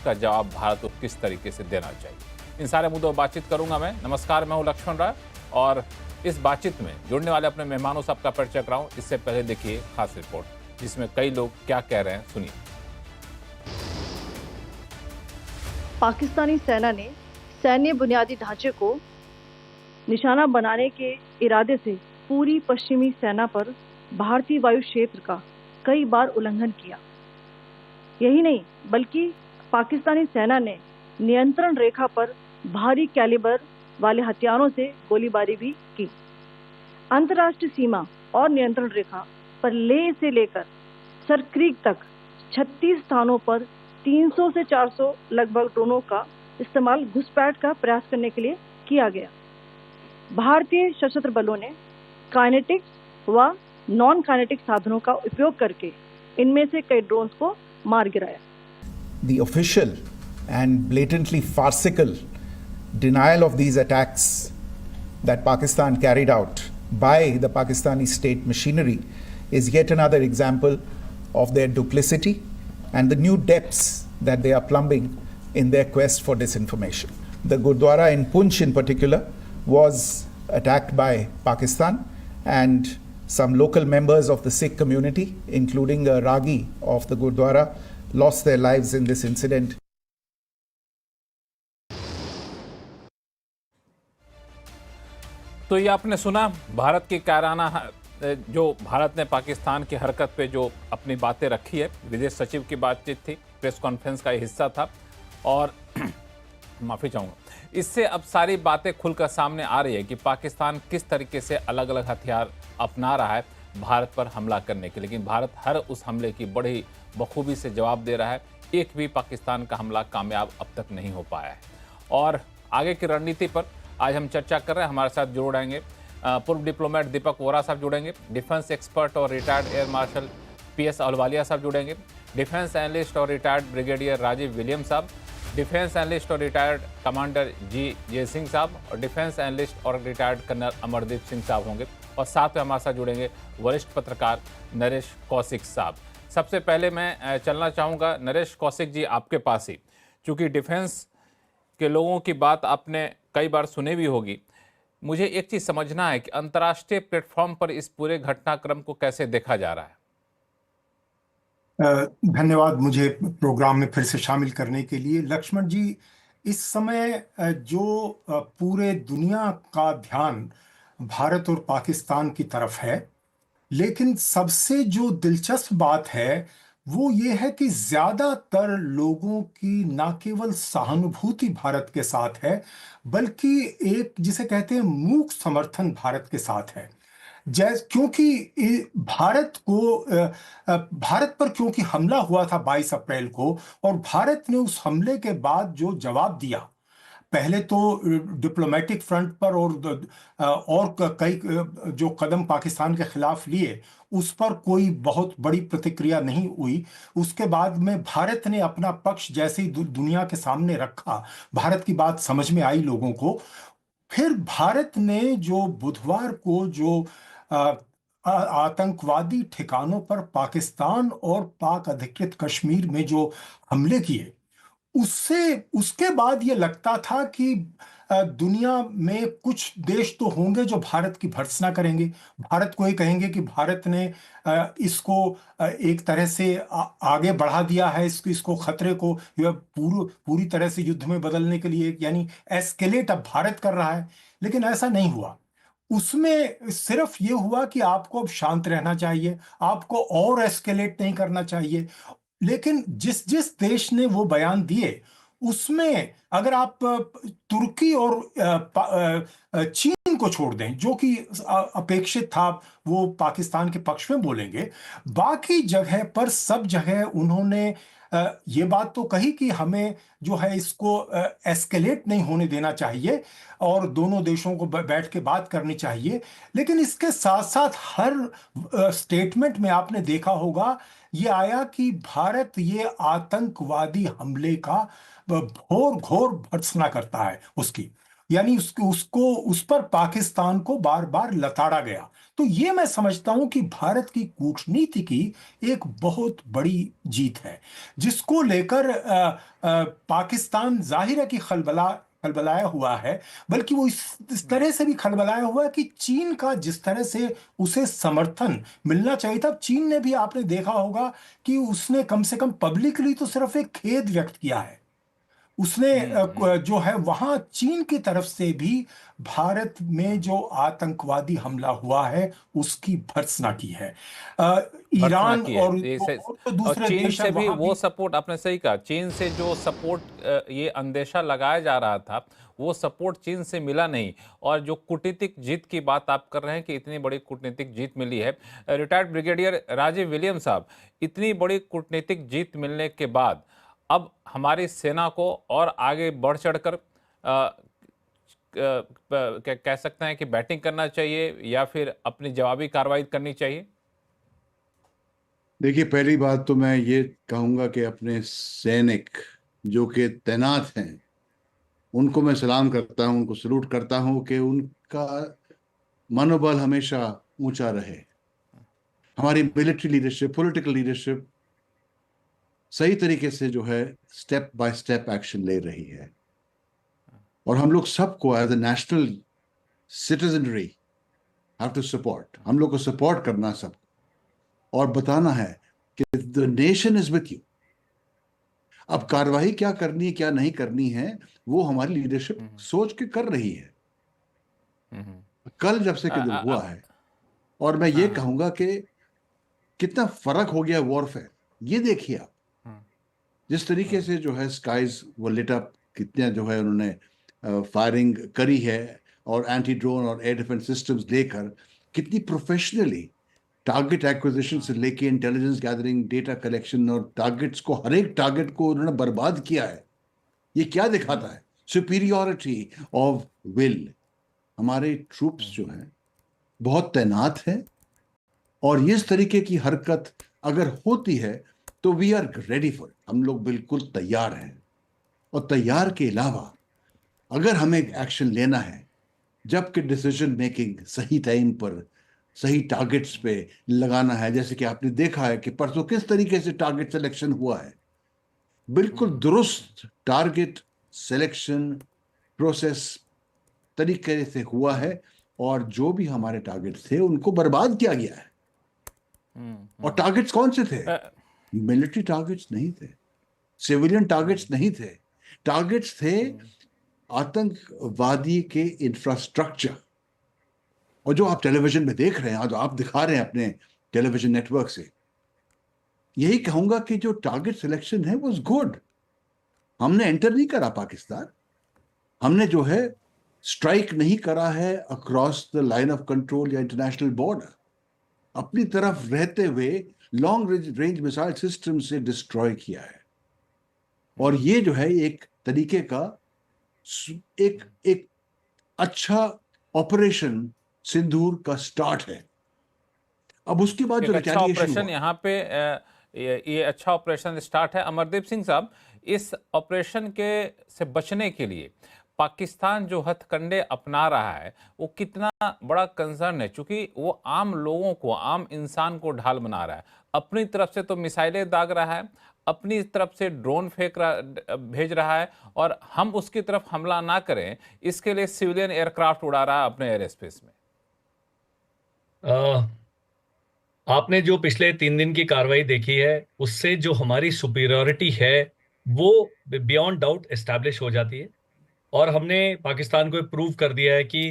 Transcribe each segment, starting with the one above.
इसका जवाब भारत को किस तरीके से देना चाहिए। इन सारे मुद्दों पर बातचीत करूंगा मैं। नमस्कार, मैं हूं लक्ष्मण राय और इस बातचीत में जुड़ने वाले अपने मेहमानों से आपका परिचय कराऊं। इससे पहले देखिए खास रिपोर्ट जिसमें कई लोग क्या कह रहे हैं, सुनिए। पाकिस्तानी सेना ने सैन्य बुनियादी ढांचे को निशाना बनाने के इरादे से पूरी पश्चिमी सेना पर भारतीय वायु क्षेत्र का कई बार उल्लंघन किया। यही नहीं बल्कि पाकिस्तानी सेना ने नियंत्रण रेखा पर भारी कैलिबर वाले हथियारों से गोलीबारी भी की। अंतर्राष्ट्रीय सीमा और नियंत्रण रेखा पर लेह से लेकर सरक्रीक तक 36 स्थानों पर 300 से 400 लगभग ड्रोनों का इस्तेमाल घुसपैठ का प्रयास करने के लिए किया गया। भारतीय सशस्त्र बलों ने काइनेटिक व नॉन काइनेटिक साधनों का उपयोग करके इनमें से कई ड्रोन्स को मार गिराया। The official and blatantly farcical denial of these attacks that Pakistan carried out by the Pakistani state machinery is yet another example of their duplicity and the new depths that they are plumbing in their quest for disinformation. The Gurdwara in Poonch in particular was attacked by Pakistan, and some local members of the Sikh community, including a Ragi of the Gurdwara, lost their lives in this incident. तो ये आपने सुना भारत की कायराना जो भारत ने पाकिस्तान की हरकत पे जो अपनी बातें रखी है। विदेश सचिव की बातचीत थी, प्रेस कॉन्फ्रेंस का हिस्सा था और माफ़ी चाहूँगा, इससे अब सारी बातें खुलकर सामने आ रही है कि पाकिस्तान किस तरीके से अलग अलग हथियार अपना रहा है भारत पर हमला करने के। लेकिन भारत हर उस हमले की बड़ी बखूबी से जवाब दे रहा है। एक भी पाकिस्तान का हमला कामयाब अब तक नहीं हो पाया है। और आगे की रणनीति पर आज हम चर्चा कर रहे हैं। हमारे साथ जुड़ रहेंगे पूर्व डिप्लोमेट दीपक वोरा साहब जुड़ेंगे, डिफेंस एक्सपर्ट और retired air marshal PS Ahluwalia साहब जुड़ेंगे, डिफेंस एनालिस्ट और रिटायर्ड ब्रिगेडियर राजीव विलियम साहब, डिफेंस एनालिस्ट और रिटायर्ड कमांडर G जयसिंह साहब और डिफेंस एनालिस्ट और रिटायर्ड कर्नल अमरदीप सिंह साहब होंगे और साथ में हमारे साथ जुड़ेंगे वरिष्ठ पत्रकार नरेश कौशिक साहब। सबसे पहले मैं चलना चाहूँगा नरेश कौशिक जी आपके पास ही, चूँकि डिफेंस के लोगों की बात आपने कई बार सुनी भी होगी। मुझे एक चीज़ समझना है कि अंतर्राष्ट्रीय प्लेटफॉर्म पर इस पूरे घटनाक्रम को कैसे देखा जा रहा है। धन्यवाद मुझे प्रोग्राम में फिर से शामिल करने के लिए। लक्ष्मण जी, इस समय जो पूरे दुनिया का ध्यान भारत और पाकिस्तान की तरफ है, लेकिन सबसे जो दिलचस्प बात है वो ये है कि ज्यादातर लोगों की ना केवल सहानुभूति भारत के साथ है, बल्कि एक जिसे कहते हैं मूक समर्थन भारत के साथ है। क्योंकि भारत पर क्योंकि हमला हुआ था 22 अप्रैल को, और भारत ने उस हमले के बाद जो जवाब दिया, पहले तो डिप्लोमेटिक फ्रंट पर और कई जो कदम पाकिस्तान के खिलाफ लिए उस पर कोई बहुत बड़ी प्रतिक्रिया नहीं हुई। उसके बाद में भारत ने अपना पक्ष जैसे ही दुनिया के सामने रखा, भारत की बात समझ में आई लोगों को। फिर भारत ने जो बुधवार को जो आतंकवादी ठिकानों पर पाकिस्तान और पाक अधिकृत कश्मीर में जो हमले किए, उसके बाद ये लगता था कि दुनिया में कुछ देश तो होंगे जो भारत की भर्त्सना करेंगे, भारत को ये कहेंगे कि भारत ने इसको एक तरह से आगे बढ़ा दिया है, इसको खतरे को पूरी तरह से युद्ध में बदलने के लिए, यानी एस्केलेट अब भारत कर रहा है। लेकिन ऐसा नहीं हुआ। उसमें सिर्फ ये हुआ कि आपको अब शांत रहना चाहिए, आपको और एस्केलेट नहीं करना चाहिए। लेकिन जिस जिस देश ने वो बयान दिए उसमें अगर आप तुर्की और चीन को छोड़ दें, जो कि अपेक्षित था वो पाकिस्तान के पक्ष में बोलेंगे, बाकी जगह पर सब जगह उन्होंने ये बात तो कही कि हमें जो है इसको एस्केलेट नहीं होने देना चाहिए और दोनों देशों को बैठ के बात करनी चाहिए। लेकिन इसके साथ साथ हर स्टेटमेंट में आपने देखा होगा ये आया कि भारत ये आतंकवादी हमले का घोर भर्त्सना करता है उसकी, यानी उस पर पाकिस्तान को बार बार लताड़ा गया। तो ये मैं समझता हूं कि भारत की कूटनीति की एक बहुत बड़ी जीत है, जिसको लेकर पाकिस्तान जाहिर है कि खलबलाया हुआ है, बल्कि वो इस तरह से भी खलबलाया हुआ है कि चीन का जिस तरह से उसे समर्थन मिलना चाहिए था, चीन ने भी, आपने देखा होगा कि उसने कम से कम पब्लिकली तो सिर्फ एक खेद व्यक्त किया है। उसने जो है वहां चीन की तरफ से भी भारत में जो आतंकवादी हमला हुआ है उसकी भर्त्सना की है। भर्त्सना ईरान की है और और दूसरे चीन देश से हैं भी वहां वो भी। सपोर्ट, आपने सही कहा, चीन से जो सपोर्ट ये अंदेशा लगाया जा रहा था वो सपोर्ट चीन से मिला नहीं। और जो कूटनीतिक जीत की बात आप कर रहे हैं कि इतनी बड़ी कूटनीतिक जीत मिली है, रिटायर्ड ब्रिगेडियर राजीव विलियम साहब, इतनी बड़ी कूटनीतिक जीत मिलने के बाद अब हमारी सेना को और आगे बढ़ चढ़कर कह सकते हैं कि बैटिंग करना चाहिए या फिर अपनी जवाबी कार्रवाई करनी चाहिए? देखिए, पहली बात तो मैं ये कहूंगा कि अपने सैनिक जो कि तैनात हैं उनको मैं सलाम करता हूं, उनको सलूट करता हूं कि उनका मनोबल हमेशा ऊंचा रहे। हमारी मिलिट्री लीडरशिप, पॉलिटिकल लीडरशिप सही तरीके से जो है स्टेप बाय स्टेप एक्शन ले रही है, और हम लोग सबको as a national citizenry have to support. हम लोग को सपोर्ट करना सबको और बताना है कि the nation is with you. अब कार्रवाई क्या करनी है क्या नहीं करनी है वो हमारी लीडरशिप सोच के कर रही है। कल जब से के दिन हुआ है, और मैं ये कहूंगा कि कितना फर्क हो गया वॉरफेयर, ये देखिए आप। जिस तरीके से जो है स्काइज वो लिट अप, कितना जो है उन्होंने फायरिंग करी है, और एंटी ड्रोन और एयर डिफेंस सिस्टम्स लेकर कितनी प्रोफेशनली टारगेट एक्विजिशन से लेके इंटेलिजेंस गैदरिंग, डेटा कलेक्शन, और टारगेट्स को, हर एक टारगेट को उन्होंने बर्बाद किया है। ये क्या दिखाता है? Superiority of will. हमारे ट्रूप्स जो हैं बहुत तैनात हैं, और इस तरीके की हरकत अगर होती है तो वी आर रेडी फॉर। हम लोग बिल्कुल तैयार हैं। और तैयार के अलावा अगर हमें एक्शन लेना है, जबकि डिसीजन मेकिंग सही टाइम पर सही टारगेट्स पे लगाना है, जैसे कि आपने देखा है कि परसों किस तरीके से टारगेट सिलेक्शन हुआ है, बिल्कुल दुरुस्त टारगेट सिलेक्शन प्रोसेस तरीके से हुआ है, और जो भी हमारे टारगेट थे उनको बर्बाद किया गया है। और टारगेट्स कौन से थे? मिलिट्री टारगेट्स नहीं थे, सिविलियन टारगेट्स नहीं थे, टारगेट्स थे आतंकवादी के इंफ्रास्ट्रक्चर। और जो आप टेलीविजन में देख रहे हैं, जो आप दिखा रहे हैं अपने टेलीविजन नेटवर्क से, यही कहूंगा कि जो टारगेट सिलेक्शन है वाज गुड। हमने एंटर नहीं करा पाकिस्तान, हमने जो है स्ट्राइक नहीं करा है across the line of control या इंटरनेशनल बॉर्डर। अपनी तरफ रहते हुए लॉन्ग रेंज मिसाइल सिस्टम से डिस्ट्रॉय किया है। और ये जो है एक तरीके का एक अच्छा ऑपरेशन सिंदूर का स्टार्ट है। अब उसके बाद जो अच्छा ऑपरेशन यहाँ पे ये अच्छा ऑपरेशन स्टार्ट है। अमरदीप सिंह साहब, इस ऑपरेशन के से बचने के लिए पाकिस्तान जो हथकंडे अपना रहा है वो कितना बड़ा कंसर्न है, क्योंकि वो आम लोगों को, आम इंसान को ढाल बना रहा है। अपनी तरफ से तो मिसाइलें दाग रहा है, अपनी तरफ से ड्रोन भेज रहा है, और हम उसकी तरफ हमला ना करें इसके लिए सिविलियन एयरक्राफ्ट उड़ा रहा है अपने एयर स्पेस में। आपने जो पिछले 3 दिन की कार्रवाई देखी है, उससे जो हमारी सुपीरियरिटी है वो बियॉन्ड डाउट एस्टैब्लिश हो जाती है। और हमने पाकिस्तान को प्रूव कर दिया है कि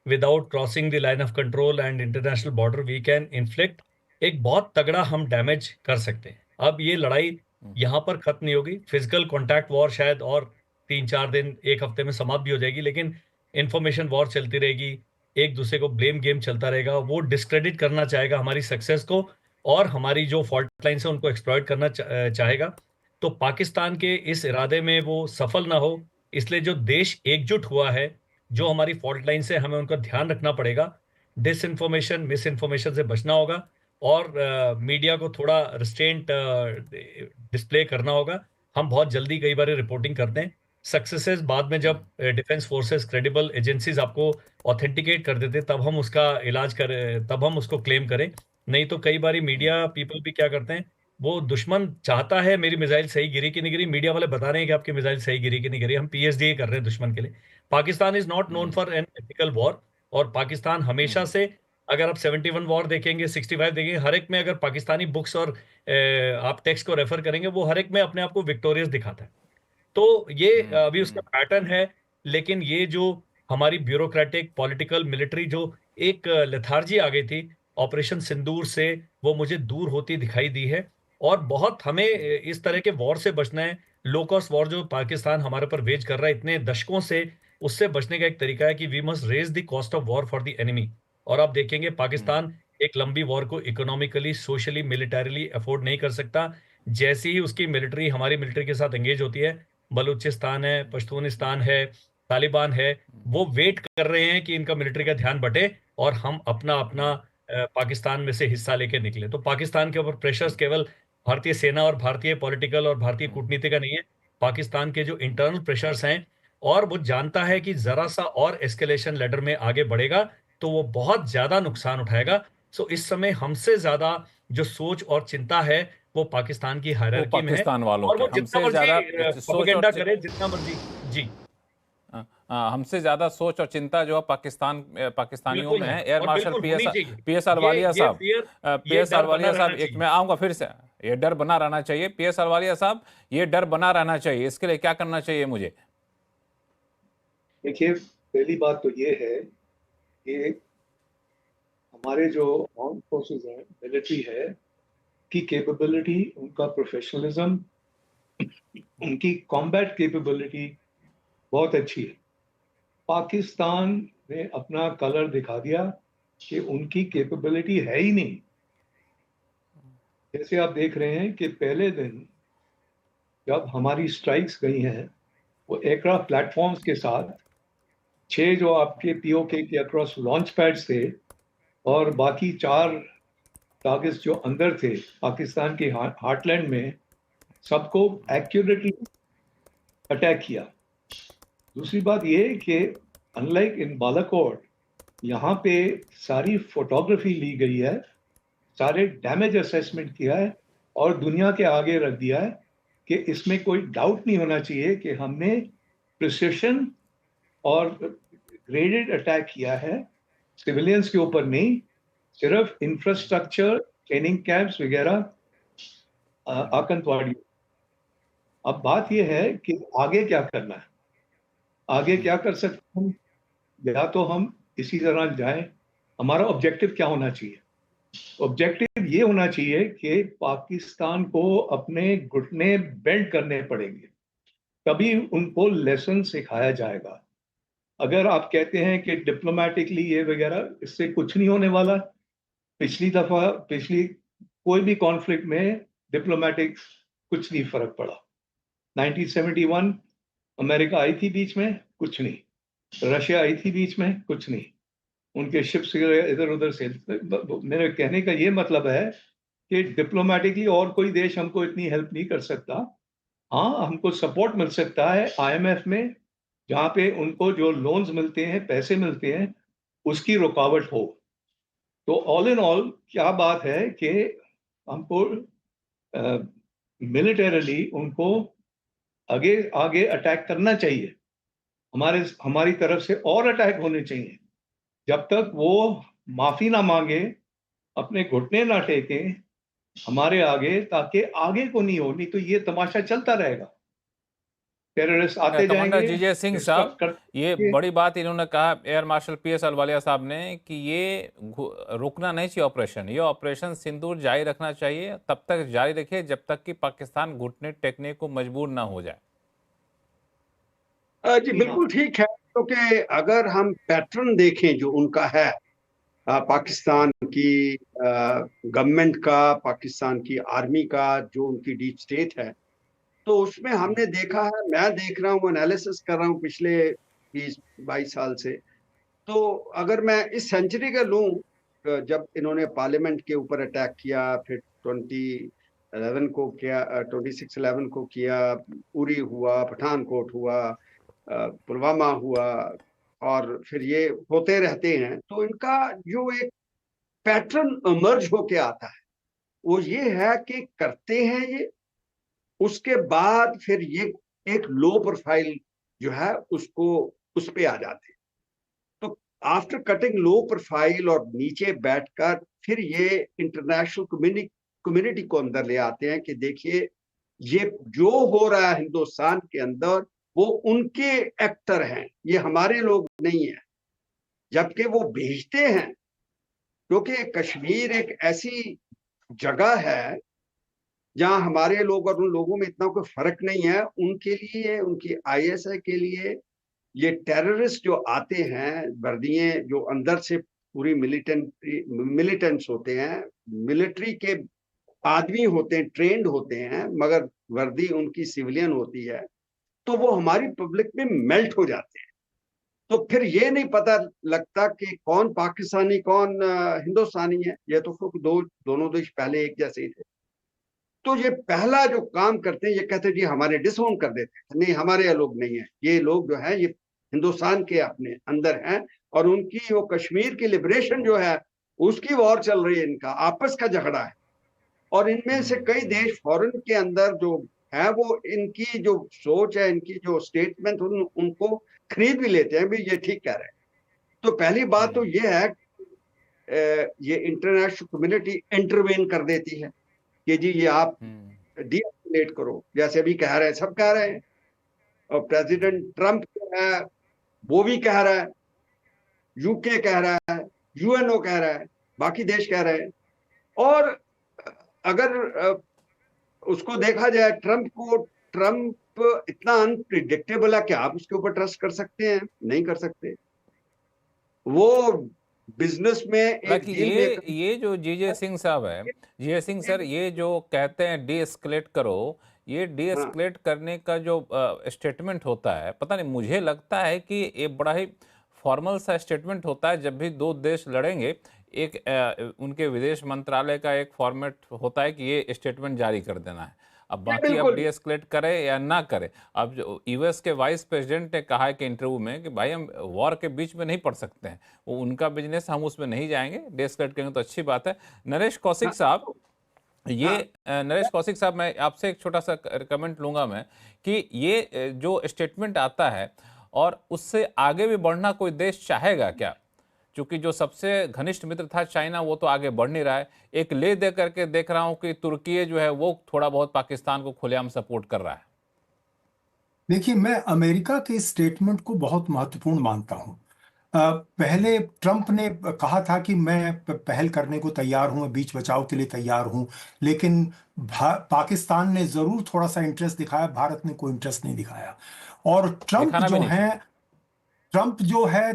without crossing the line of control and international border we can inflict एक बहुत तगड़ा हम डैमेज कर सकते हैं। अब ये लड़ाई यहाँ पर खत्म नहीं होगी। फिजिकल कॉन्टैक्ट वॉर शायद और 3-4 दिन, एक हफ्ते में समाप्त भी हो जाएगी, लेकिन इंफॉर्मेशन वॉर चलती रहेगी, एक दूसरे को ब्लेम गेम चलता रहेगा। वो डिस्क्रेडिट करना चाहेगा हमारी सक्सेस को, और हमारी जो फॉल्ट लाइन है उनको एक्सप्लॉइट करना चाहेगा। तो पाकिस्तान के इस इरादे में वो सफल ना हो, इसलिए जो देश एकजुट हुआ है, जो हमारी फॉल्ट लाइन से, हमें उनका ध्यान रखना पड़ेगा। डिस इन्फॉर्मेशन, मिस इन्फॉर्मेशन से बचना होगा, और मीडिया को थोड़ा रिस्ट्रेंट डिस्प्ले करना होगा। हम बहुत जल्दी कई बार रिपोर्टिंग करते हैं, सक्सेसेस बाद में जब डिफेंस फोर्सेस क्रेडिबल एजेंसीज आपको ऑथेंटिकेट कर देते तब हम उसका इलाज करें, तब हम उसको क्लेम करें। नहीं तो कई बारी मीडिया पीपल भी क्या करते हैं, वो दुश्मन चाहता है मेरी मिसाइल सही गिरी कि नहीं गिरी, मीडिया वाले बता रहे हैं कि आपकी मिसाइल सही गिरी कि नहीं गिरी, हम पीएचडी कर रहे हैं दुश्मन के लिए। Pakistan is not known for an ethical war, और पाकिस्तान हमेशा से, अगर आप 71 वॉर देखेंगे, 65 देखेंगे, हर एक में अगर पाकिस्तानी बुक्स और आप टेक्स्ट को रेफर करेंगे, वो हर एक में अपने आप को विक्टोरियस दिखाता है। तो ये अभी उसका पैटर्न है। लेकिन ये जो हमारी ब्यूरोक्रेटिक पॉलिटिकल मिलिट्री जो एक लेथार्जी आ गई थी ऑपरेशन सिंदूर से, वो मुझे दूर होती दिखाई दी है। और बहुत हमें इस तरह के वॉर से बचना है। लो कॉस्ट वॉर जो पाकिस्तान हमारे ऊपर वेज कर रहा है इतने दशकों से, उससे बचने का एक तरीका है कि we must raise the cost of war for the enemy. और आप देखेंगे पाकिस्तान एक लंबी वॉर को इकोनॉमिकली, सोशली, मिलिटरीली अफोर्ड नहीं कर सकता। जैसी ही उसकी मिलिट्री हमारी मिलिट्री के साथ एंगेज होती है, बलूचिस्तान है, पश्तूनिस्तान है, तालिबान है, वो वेट कर रहे हैं कि इनका मिलिट्री का ध्यान बटे और हम अपना अपना पाकिस्तान में से हिस्सा लेके निकले। तो पाकिस्तान के ऊपर प्रेशर्स केवल भारतीय सेना और भारतीय पॉलिटिकल और भारतीय कूटनीति का नहीं है, पाकिस्तान के जो इंटरनल प्रेशर्स हैं। और वो जानता है कि जरा सा और एस्केलेशन लेडर में आगे बढ़ेगा तो वो बहुत ज्यादा नुकसान उठाएगा। सो इस समय हमसे ज्यादा जो सोच और चिंता है वो पाकिस्तान की वो हायरार्की में है। पाकिस्तान वालों और के वो जितना हमसे ज्यादा मर्जी सोच और प्रोपेगेंडा करे, जितना मर्जी। जी हमसे ज्यादा सोच और चिंता जो है पाकिस्तानियों बिल्कुल में है, है। एयर और मार्शल बिल्कुल होनी चाहिए। पीएस अहलुवालिया ये साहब, फियर, ये पीएस डर बना अहलुवालिया साहब, रहना एक चाहिए। मैं आऊंगा फिर से। ये डर बना रहना चाहिए पीएस अहलुवालिया साहब, ये डर बना रहना चाहिए, इसके लिए क्या करना चाहिए मुझे? देखिए, पहली बात तो ये है कि हमारे जो आर्म फोर्सेस हैं, मिलिट्री है, की कैपेबिलिटी, उनका प्रोफेशनलिज्म, उनकी कॉम्बैट कैपेबिलिटी बहुत अच्छी है। पाकिस्तान ने अपना कलर दिखा दिया कि उनकी कैपेबिलिटी है ही नहीं। जैसे आप देख रहे हैं कि पहले दिन जब हमारी स्ट्राइक्स गई हैं, वो एयरक्राफ्ट प्लेटफॉर्म्स के साथ 6 जो आपके पीओके के अक्रॉस लॉन्च पैड्स थे और बाकी 4 टारगेट्स जो अंदर थे पाकिस्तान के हार्टलैंड में, सबको एक्यूरेटली अटैक किया। दूसरी बात ये कि अनलाइक इन बालाकोट, यहाँ पे सारी फोटोग्राफी ली गई है, सारे डैमेज असेसमेंट किया है और दुनिया के आगे रख दिया है कि इसमें कोई डाउट नहीं होना चाहिए कि हमने प्रिसिशन और ग्रेडेड अटैक किया है, सिविलियंस के ऊपर नहीं, सिर्फ इंफ्रास्ट्रक्चर, ट्रेनिंग कैंप्स वगैरह, आतंकवादियों। अब बात यह है कि आगे क्या करना है, आगे क्या कर सकते हैं। या तो हम इसी तरह जाएं, हमारा ऑब्जेक्टिव क्या होना चाहिए? ऑब्जेक्टिव ये होना चाहिए कि पाकिस्तान को अपने घुटने बेंड करने पड़ेंगे, तभी उनको लेसन सिखाया जाएगा। अगर आप कहते हैं कि डिप्लोमेटिकली ये वगैरह, इससे कुछ नहीं होने वाला। पिछली कोई भी कॉन्फ्लिक्ट में डिप्लोमेटिक कुछ नहीं फर्क पड़ा। 1971 अमेरिका आई थी बीच में, कुछ नहीं। रशिया आई थी बीच में, कुछ नहीं। उनके शिप्स इधर उधर से। मेरे कहने का ये मतलब है कि डिप्लोमेटिकली और कोई देश हमको इतनी हेल्प नहीं कर सकता। हाँ, हमको सपोर्ट मिल सकता है आईएमएफ में, जहाँ पे उनको जो लोन्स मिलते हैं, पैसे मिलते हैं, उसकी रुकावट हो। तो ऑल इन ऑल क्या बात है कि हमको मिलिटरली उनको आगे आगे अटैक करना चाहिए। हमारी तरफ से और अटैक होने चाहिए, जब तक वो माफी ना मांगे, अपने घुटने ना टेके हमारे आगे, ताकि आगे को नहीं हो। नहीं तो ये तमाशा चलता रहेगा, टेररिस्ट आते कमांडर जाएंगे। जीजे सिंह साहब, ये बड़ी बात इन्होंने कहा एयर मार्शल पीएस अहलुवालिया साहब ने कि ये रुकना नहीं चाहिए ऑपरेशन, ये ऑपरेशन सिंदूर जारी रखना चाहिए, तब तक जारी रखिए जब तक कि पाकिस्तान घुटने टेकने को मजबूर ना हो जाए। जी बिल्कुल ठीक है, क्योंकि अगर हम पैटर्न देखें जो उनका है, पाकिस्तान की गवर्नमेंट का, पाकिस्तान की आर्मी का, जो उनकी डीप स्टेट है, तो उसमें हमने देखा है, मैं देख रहा हूँ, एनालिसिस कर रहा हूँ पिछले 20-22 साल से। तो अगर मैं इस सेंचुरी का लूं, जब इन्होंने पार्लियामेंट के ऊपर अटैक किया, फिर 11 को किया, 26/11 को किया, उरी हुआ, पठानकोट हुआ, पुलवामा हुआ, और फिर ये होते रहते हैं। तो इनका जो एक पैटर्न इमर्ज होके आता है वो ये है कि करते हैं ये, उसके बाद फिर ये एक लो प्रोफाइल जो है उसको उस पे आ जाते हैं। तो आफ्टर कटिंग लो प्रोफाइल और नीचे बैठकर फिर ये इंटरनेशनल कम्युनिटी को अंदर ले आते हैं कि देखिए ये जो हो रहा है हिंदुस्तान के अंदर वो उनके एक्टर हैं, ये हमारे लोग नहीं है। जबकि वो भेजते हैं, क्योंकि कश्मीर एक ऐसी जगह है जहां हमारे लोग और उन लोगों में इतना कोई फर्क नहीं है। उनके लिए, उनकी आईएसआई के लिए ये टेररिस्ट जो आते हैं, वर्दियां जो अंदर से पूरी मिलिटेंट्स होते हैं, मिलिट्री के आदमी होते हैं, ट्रेंड होते हैं, मगर वर्दी उनकी सिविलियन होती है, तो वो हमारी पब्लिक में मेल्ट हो जाते हैं। तो फिर ये नहीं पता लगता कि कौन पाकिस्तानी कौन हिंदुस्तानी है। ये तो दोनों देश पहले एक जैसे ही थे। तो ये पहला जो काम करते हैं, ये कहते हैं जी हमारे डिसोन कर देते हैं। नहीं, हमारे लोग नहीं है, ये लोग जो है ये हिंदुस्तान के अपने अंदर हैं, और उनकी वो कश्मीर की लिबरेशन जो है उसकी वॉर चल रही है, इनका आपस का झगड़ा है। और इनमें से कई देश फॉरेन के अंदर जो है वो इनकी जो सोच है, इनकी जो स्टेटमेंट उनको खरीद भी लेते हैं, भी ये ठीक कह रहे हैं। तो पहली बात तो ये है ये इंटरनेशनल कम्युनिटी इंटरवेन कर देती है कि जी ये आप डीएस्केलेट करो, जैसे अभी कह रहे हैं, सब कह रहे हैं, और प्रेसिडेंट ट्रंप जो है वो भी कह रहा है, यूके कह रहा है, यूएनओ कह रहा है, बाकी देश कह रहे हैं। और अगर उसको देखा जाए, ट्रंप इतना अनप्रिडिक्टेबल है कि आप उसके ऊपर ट्रस्ट कर सकते हैं? नहीं कर सकते। वो बिजनेस में एक ये जो जीजे सिंह साहब है, जीजे सिंह सर, ये जो कहते हैं डी एस्केलेट करो, ये डी एस्केलेट करने का जो स्टेटमेंट होता है, पता नहीं, मुझे लगता है कि ये बड़ा ही फॉर्मल सा स्टेटमेंट होता है। जब भी दो देश लड़ेंगे, एक उनके विदेश मंत्रालय का एक फॉर्मेट होता है कि ये स्टेटमेंट जारी कर देना है। अब बाकी अब डी एस्केलेट करे या ना करे, अब जो यूएस के वाइस प्रेसिडेंट ने कहा है कि इंटरव्यू में कि भाई हम वॉर के बीच में नहीं पड़ सकते हैं, वो उनका बिजनेस, हम उसमें नहीं जाएंगे, डी एस्केलेट करेंगे तो अच्छी बात है। नरेश कौशिक साहब, नरेश कौशिक साहब, मैं आपसे एक छोटा सा कमेंट लूंगा मैं कि ये जो स्टेटमेंट आता है और उससे आगे भी बढ़ना कोई देश चाहेगा क्या? क्योंकि जो सबसे घनिष्ठ मित्र था चाइना, वो तो आगे बढ़ नहीं रहा है। एक ले दे करके देख रहा हूं कि तुर्की जो है वो थोड़ा बहुत पाकिस्तान को खुलेआम सपोर्ट कर रहा है। देखिए, मैं अमेरिका के स्टेटमेंट को बहुत महत्वपूर्ण मानता हूं। पहले ट्रंप ने कहा था कि मैं पहल करने को तैयार हूं, मैं बीच बचाव के लिए तैयार हूं, लेकिन पाकिस्तान ने जरूर थोड़ा सा इंटरेस्ट दिखाया, भारत ने कोई इंटरेस्ट नहीं दिखाया। और ट्रंप जो है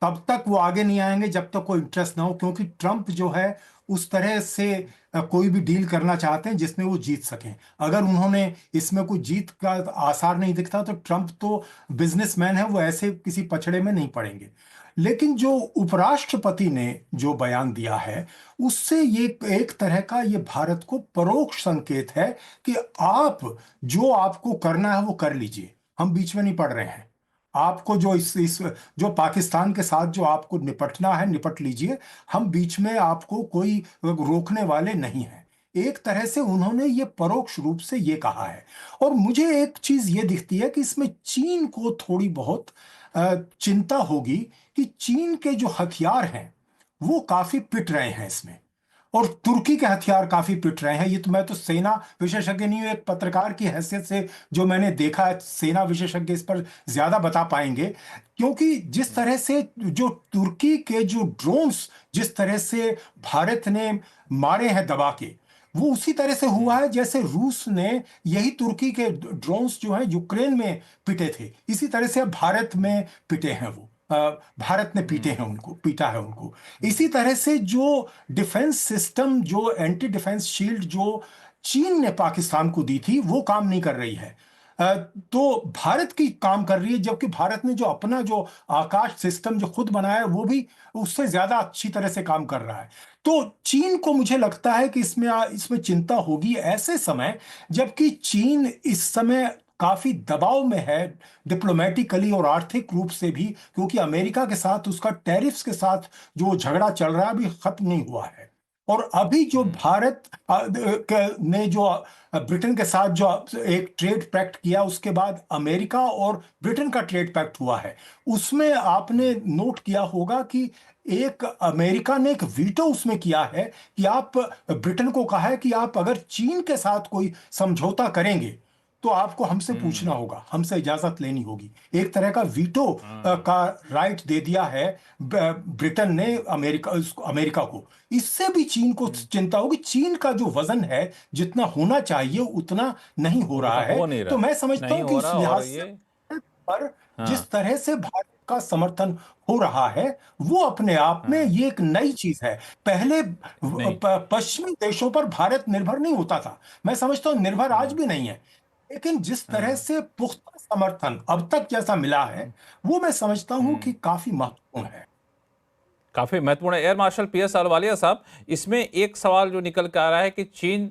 तब तक वो आगे नहीं आएंगे जब तक कोई इंटरेस्ट ना हो, क्योंकि ट्रंप जो है उस तरह से कोई भी डील करना चाहते हैं जिसमें वो जीत सकें। अगर उन्होंने इसमें कोई जीत का आसार नहीं दिखता तो ट्रंप तो बिजनेसमैन है, वो ऐसे किसी पछड़े में नहीं पड़ेंगे। लेकिन जो उपराष्ट्रपति ने जो बयान दिया है, उससे ये एक तरह का ये भारत को परोक्ष संकेत है कि आप जो आपको करना है वो कर लीजिए, हम बीच में नहीं पड़ रहे हैं। आपको जो जो पाकिस्तान के साथ जो आपको निपटना है निपट लीजिए, हम बीच में आपको कोई रोकने वाले नहीं हैं। एक तरह से उन्होंने ये परोक्ष रूप से ये कहा है। और मुझे एक चीज ये दिखती है कि इसमें चीन को थोड़ी बहुत चिंता होगी कि चीन के जो हथियार हैं वो काफी पिट रहे हैं इसमें, और तुर्की के हथियार काफी पिट रहे हैं। ये तो मैं तो सेना विशेषज्ञ नहीं हूं, एक पत्रकार की हैसियत से जो मैंने देखा है, सेना विशेषज्ञ इस पर ज्यादा बता पाएंगे। क्योंकि जिस तरह से जो तुर्की के जो ड्रोन्स जिस तरह से भारत ने मारे हैं दबा के, वो उसी तरह से हुआ है जैसे रूस ने यही तुर्की के ड्रोन्स जो है यूक्रेन में पिटे थे, इसी तरह से भारत में पिटे हैं। वो भारत ने पीटा है उनको। इसी तरह से जो डिफेंस सिस्टम, जो एंटी डिफेंस शील्ड जो चीन ने पाकिस्तान को दी थी, वो काम नहीं कर रही है। तो भारत की काम कर रही है, जबकि भारत ने जो अपना जो आकाश सिस्टम जो खुद बनाया है वो भी उससे ज्यादा अच्छी तरह से काम कर रहा है। तो चीन को मुझे लगता है कि इसमें चिंता होगी ऐसे समय, जबकि चीन इस समय काफी दबाव में है डिप्लोमेटिकली और आर्थिक रूप से भी, क्योंकि अमेरिका के साथ उसका टैरिफ्स के साथ जो झगड़ा चल रहा है अभी खत्म नहीं हुआ है। और अभी जो भारत ने जो ब्रिटेन के साथ जो एक ट्रेड पैक्ट किया, उसके बाद अमेरिका और ब्रिटेन का ट्रेड पैक्ट हुआ है, उसमें आपने नोट किया होगा कि एक अमेरिका ने एक वीटो उसमें किया है कि आप ब्रिटेन को कहा है कि आप अगर चीन के साथ कोई समझौता करेंगे तो आपको हमसे पूछना होगा, हमसे इजाजत लेनी होगी। एक तरह का वीटो का राइट दे दिया है ब्रिटेन ने अमेरिका को। इससे भी चीन को चिंता होगी। चीन का जो वजन है जितना होना चाहिए उतना नहीं हो रहा हो नहीं है। रहा, तो मैं समझता नहीं हूं कि हो उस रहा। और लिहाज ये से पर हाँ जिस तरह से भारत का समर्थन हो रहा है वो अपने आप में हाँ ये एक नई चीज है। पहले नहीं पश्चिमी देशों पर भारत निर्भर नहीं होता था, मैं समझता हूं निर्भर आज हाँ भी नहीं है, लेकिन जिस तरह हाँ से पुख्ता समर्थन अब तक जैसा मिला है वो मैं समझता हूं कि काफी महत्वपूर्ण है। काफी महत्वपूर्ण है। एयर मार्शल पीएस अहलुवालिया साहब, इसमें एक सवाल जो निकल के आ रहा है कि चीन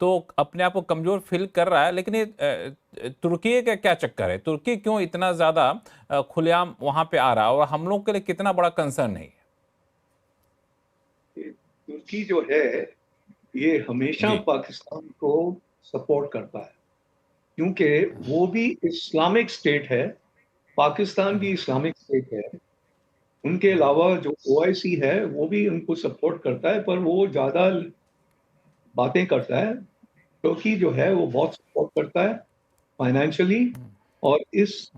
तो अपने आप को कमजोर फील कर रहा है, लेकिन ये तुर्की का क्या चक्कर है? तुर्की क्यों इतना ज्यादा खुलेआम वहां पे आ रहा है और हम लोग के लिए कितना बड़ा कंसर्न नहीं है? तुर्की जो है ये हमेशा जी पाकिस्तान को सपोर्ट करता है, क्योंकि वो भी इस्लामिक स्टेट है, पाकिस्तान भी इस्लामिक स्टेट है। उनके अलावा जो ओआईसी है वो भी उनको सपोर्ट करता है, पर वो ज्यादा बातें करता है। तुर्की जो है वो बहुत सपोर्ट करता है फाइनेंशियली। और इस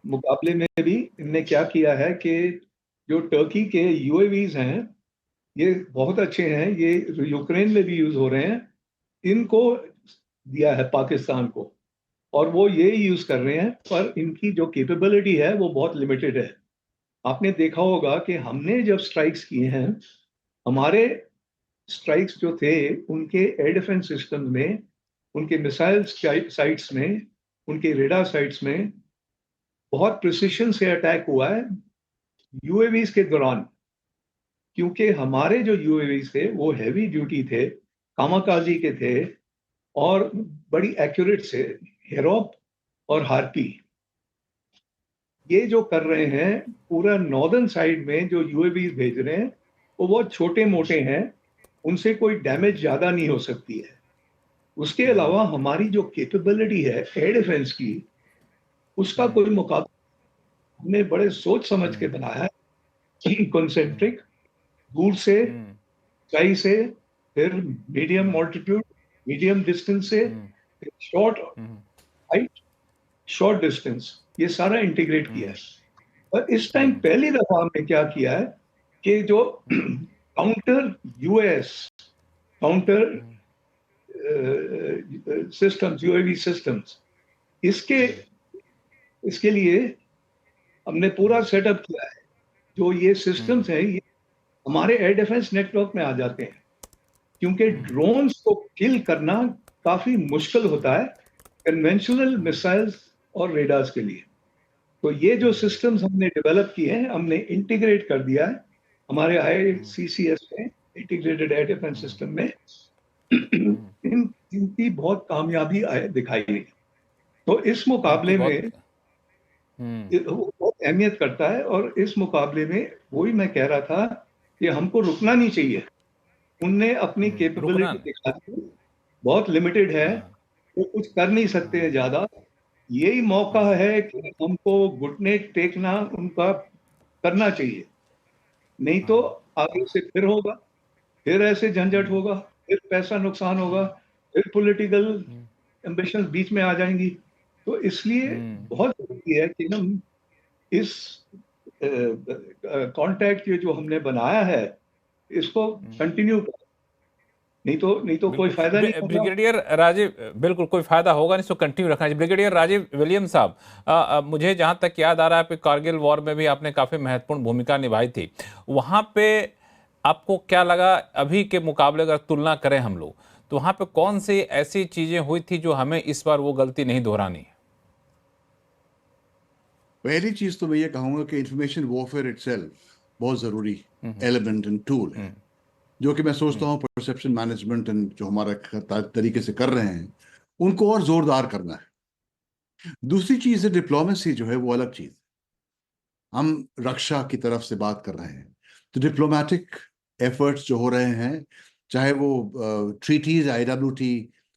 मुकाबले में भी इनने क्या किया है कि जो टर्की के यूएवीज हैं ये बहुत अच्छे हैं, ये यूक्रेन में भी यूज हो रहे हैं, इनको दिया है पाकिस्तान को, और वो ये यूज कर रहे हैं, पर इनकी जो कैपेबिलिटी है वो बहुत लिमिटेड है। आपने देखा होगा कि हमने जब स्ट्राइक्स किए हैं, हमारे स्ट्राइक्स जो थे उनके एयर डिफेंस सिस्टम में, उनके मिसाइल साइट्स में, उनके रेडार साइट्स में बहुत प्रिसिशन से अटैक हुआ है यूएवीज के दौरान, क्योंकि हमारे जो यूएवीज थे वो हैवी ड्यूटी थे, कामाकाजी के थे और बड़ी एक्यूरेट से। हेरोप और हार्पी ये जो कर रहे हैं पूरा नॉर्दर्न साइड में, जो यूएवीज भेज रहे हैं वो बहुत छोटे मोटे हैं, उनसे कोई डैमेज ज्यादा नहीं हो सकती है। उसके अलावा हमारी जो कैपेबिलिटी है एयर डिफेंस की, उसका कोई मुकाबला हमने बड़े सोच समझ के बनाया है। कंसेंट्रिक, दूर से, ऊंचाई से, फिर मीडियम ऑल्टीट्यूड, मीडियम डिस्टेंस से, फिर शॉर्ट हाइट, शॉर्ट डिस्टेंस, ये सारा इंटीग्रेट किया है। और इस टाइम पहली दफा हमने क्या किया है कि जो counter US counter systems, UAV systems, इसके लिए हमने पूरा सेटअप किया है। जो ये सिस्टम्स हैं ये हमारे एयर डिफेंस नेटवर्क में आ जाते हैं, क्योंकि ड्रोन्स को किल करना काफी मुश्किल होता है कन्वेंशनल मिसाइल्स और रेडार्स के लिए। तो ये जो सिस्टम्स हमने डेवलप किए हैं, हमने इंटीग्रेट कर दिया है हमारे ICCS में, इंटीग्रेटेड एयर डिफेंस सिस्टम में। इनकी बहुत कामयाबी दिखाई है। तो इस मुकाबले में वो बहुत अहमियत करता है, और इस मुकाबले में वही मैं कह रहा था कि हमको रुकना नहीं चाहिए। उनने अपनी कैपेबिलिटी दिखा दी, बहुत लिमिटेड है, वो कुछ कर नहीं सकते हैं ज्यादा। यही मौका है कि हमको घुटने टेकना उनका करना चाहिए, नहीं तो आगे से फिर होगा, फिर ऐसे झंझट होगा, फिर पैसा नुकसान होगा, फिर पॉलिटिकल एम्बिशंस बीच में आ जाएंगी। तो इसलिए बहुत जरूरी है कि हम इस कांटेक्ट ये जो हमने बनाया है इसको कंटिन्यू करें, नहीं तो कोई फायदा नहीं होगा। ब्रिगेडियर राजीव, बिल्कुल कोई फायदा होगा नहीं, इसको कंटिन्यू रखना चाहिए। ब्रिगेडियर राजीव विलियम साहब, मुझे जहां तक याद आ रहा है कि कारगिल वॉर में भी आपने काफी महत्वपूर्ण भूमिका निभाई थी, वहां पे आपको क्या लगा? अभी के मुकाबले अगर तुलना करें हम लोग, तो वहां पे कौन सी ऐसी चीजें हुई थी जो हमें इस बार वो गलती नहीं दोहरानी है? पहली चीज तो मैं ये कहूंगा कि इंफॉर्मेशन वॉरफेयर इटसेल्फ बहुत जरूरी एलिमेंट एंड टूल है, जो कि मैं सोचता हूँ परसेप्शन मैनेजमेंट एंड जो हमारा तरीके से कर रहे हैं उनको और जोरदार करना है। दूसरी चीज है डिप्लोमेसी, जो है वो अलग चीज। हम रक्षा की तरफ से बात कर रहे हैं, तो डिप्लोमेटिक एफर्ट्स जो हो रहे हैं, चाहे वो ट्रीटीज, IWT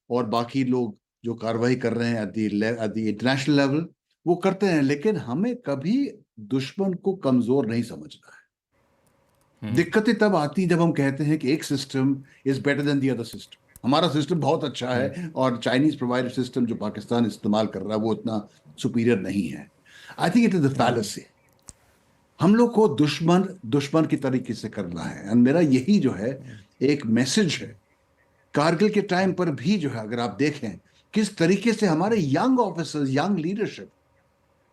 और बाकी लोग जो कार्रवाई कर रहे हैं एट द इंटरनेशनल लेवल, वो करते हैं, लेकिन हमें कभी दुश्मन को कमजोर नहीं समझना है। दिक्कतें तब आती जब हम कहते हैं कि एक system is better than the other system. हमारा सिस्टम बहुत अच्छा है और चाइनीज प्रोवाइडेड सिस्टम जो पाकिस्तान इस्तेमाल कर रहा है वो इतना सुपीरियर नहीं है। I think it is the fallacy. हम लोग को दुश्मन दुश्मन की तरीके से करना है, और मेरा यही जो है एक मैसेज है। कारगिल के टाइम पर भी जो है, अगर आप देखें किस तरीके से हमारे यंग ऑफिसर्स, यंग लीडरशिप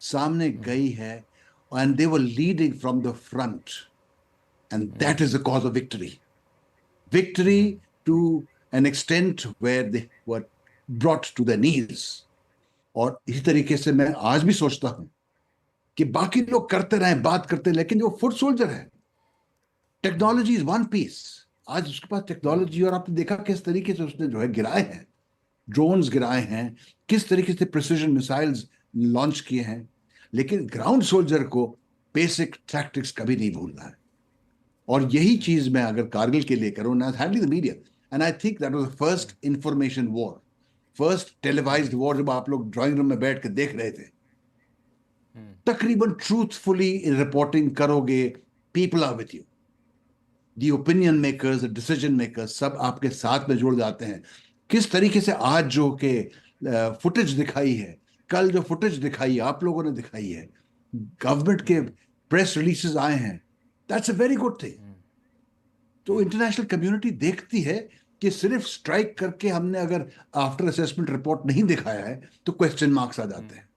सामने गई है, and they were leading from the front, and that is the cause of victory to an extent where they were brought to the knees. और इसी तरीके से मैं आज भी सोचता हूं कि बाकी लोग करते रहे, बात करते, लेकिन जो फुट सोल्जर है, टेक्नोलॉजी इज वन पीस। आज उसके पास टेक्नोलॉजी, और आपने देखा किस तरीके से उसने जो है गिराए हैं, ड्रोन्स गिराए हैं, किस तरीके से प्रिसिजन मिसाइल्स लॉन्च किए हैं, लेकिन ग्राउंड सोल्जर को बेसिक टैक्टिक्स कभी नहीं भूलना है। और यही चीज मैं अगर कारगिल के लिए करूं ना, handling the media, and I think that was the first information war, first televised war, जब आप लोग ड्राइंग रूम में बैठ के देख रहे थे। तकरीबन ट्रूथफुली रिपोर्टिंग करोगे, people are with you, the opinion makers, decision makers, सब आपके साथ में जुड़ जाते हैं। किस तरीके से आज जो के फुटेज दिखाई है, कल जो फुटेज दिखाई है, आप लोगों ने दिखाई है, गवर्नमेंट के प्रेस रिलीजेस आए हैं, that's a very good thing. तो इंटरनेशनल कम्युनिटी देखती है कि सिर्फ स्ट्राइक करके हमने अगर आफ्टर असेसमेंट रिपोर्ट नहीं दिखाया है तो क्वेश्चन मार्क्स आ जाते हैं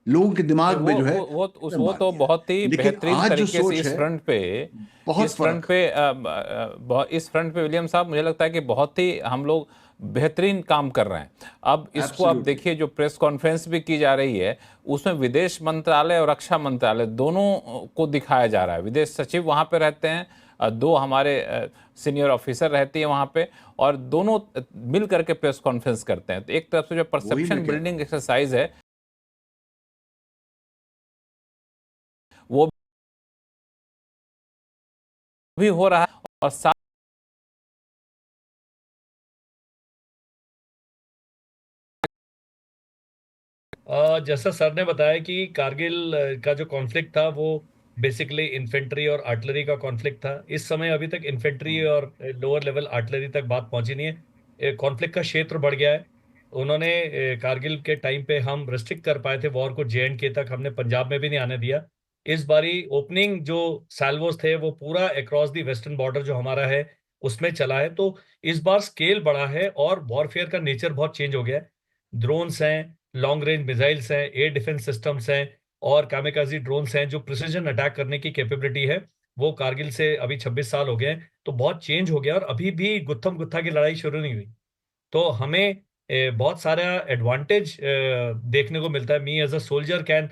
लोगों के दिमाग में, जो है वो तो बहुत ही बेहतरीन तरीके से इस फ्रंट पे विलियम साहब, मुझे लगता है कि बहुत ही हम लोग बेहतरीन काम कर रहे हैं। अब इसको आप देखिए, जो प्रेस कॉन्फ्रेंस भी की जा रही है उसमें विदेश मंत्रालय और रक्षा मंत्रालय दोनों को दिखाया जा रहा है। विदेश सचिव वहां पे रहते हैं, दो हमारे सीनियर ऑफिसर रहती है वहां पे, और दोनों मिल करके प्रेस कॉन्फ्रेंस करते हैं। तो एक तरफ से जो परसेप्शन बिल्डिंग एक्सरसाइज है वो भी हो रहा है, और साथ जैसा सर ने बताया कि कारगिल का जो कॉन्फ्लिक्ट था वो बेसिकली इन्फेंट्री और आर्टिलरी का कॉन्फ्लिक्ट था। इस समय अभी तक इन्फेंट्री और लोअर लेवल आर्टिलरी तक बात पहुंची नहीं है। कॉन्फ्लिक्ट का क्षेत्र बढ़ गया है। उन्होंने कारगिल के टाइम पे हम रिस्ट्रिक्ट कर पाए थे वॉर को J&K तक, हमने पंजाब में भी नहीं आने दिया। इस बारी ओपनिंग जो सैल्वोस थे वो पूरा अक्रॉस दी वेस्टर्न बॉर्डर जो हमारा है उसमें चला है। तो इस बार स्केल बढ़ा है और वॉरफेयर का नेचर बहुत चेंज हो गया है। ड्रोन्स हैं, लॉन्ग रेंज मिसाइल्स हैं, एयर डिफेंस सिस्टम्स हैं और कामिकाजी ड्रोन्स हैं जो प्रिसीजन अटैक करने की कैपेबिलिटी है। वो कारगिल से अभी 26 साल हो गए हैं, तो बहुत चेंज हो गया और अभी भी गुत्थम गुत्था की लड़ाई शुरू नहीं हुई। तो हमें बहुत सारा एडवांटेज देखने को मिलता है। Me as a soldier can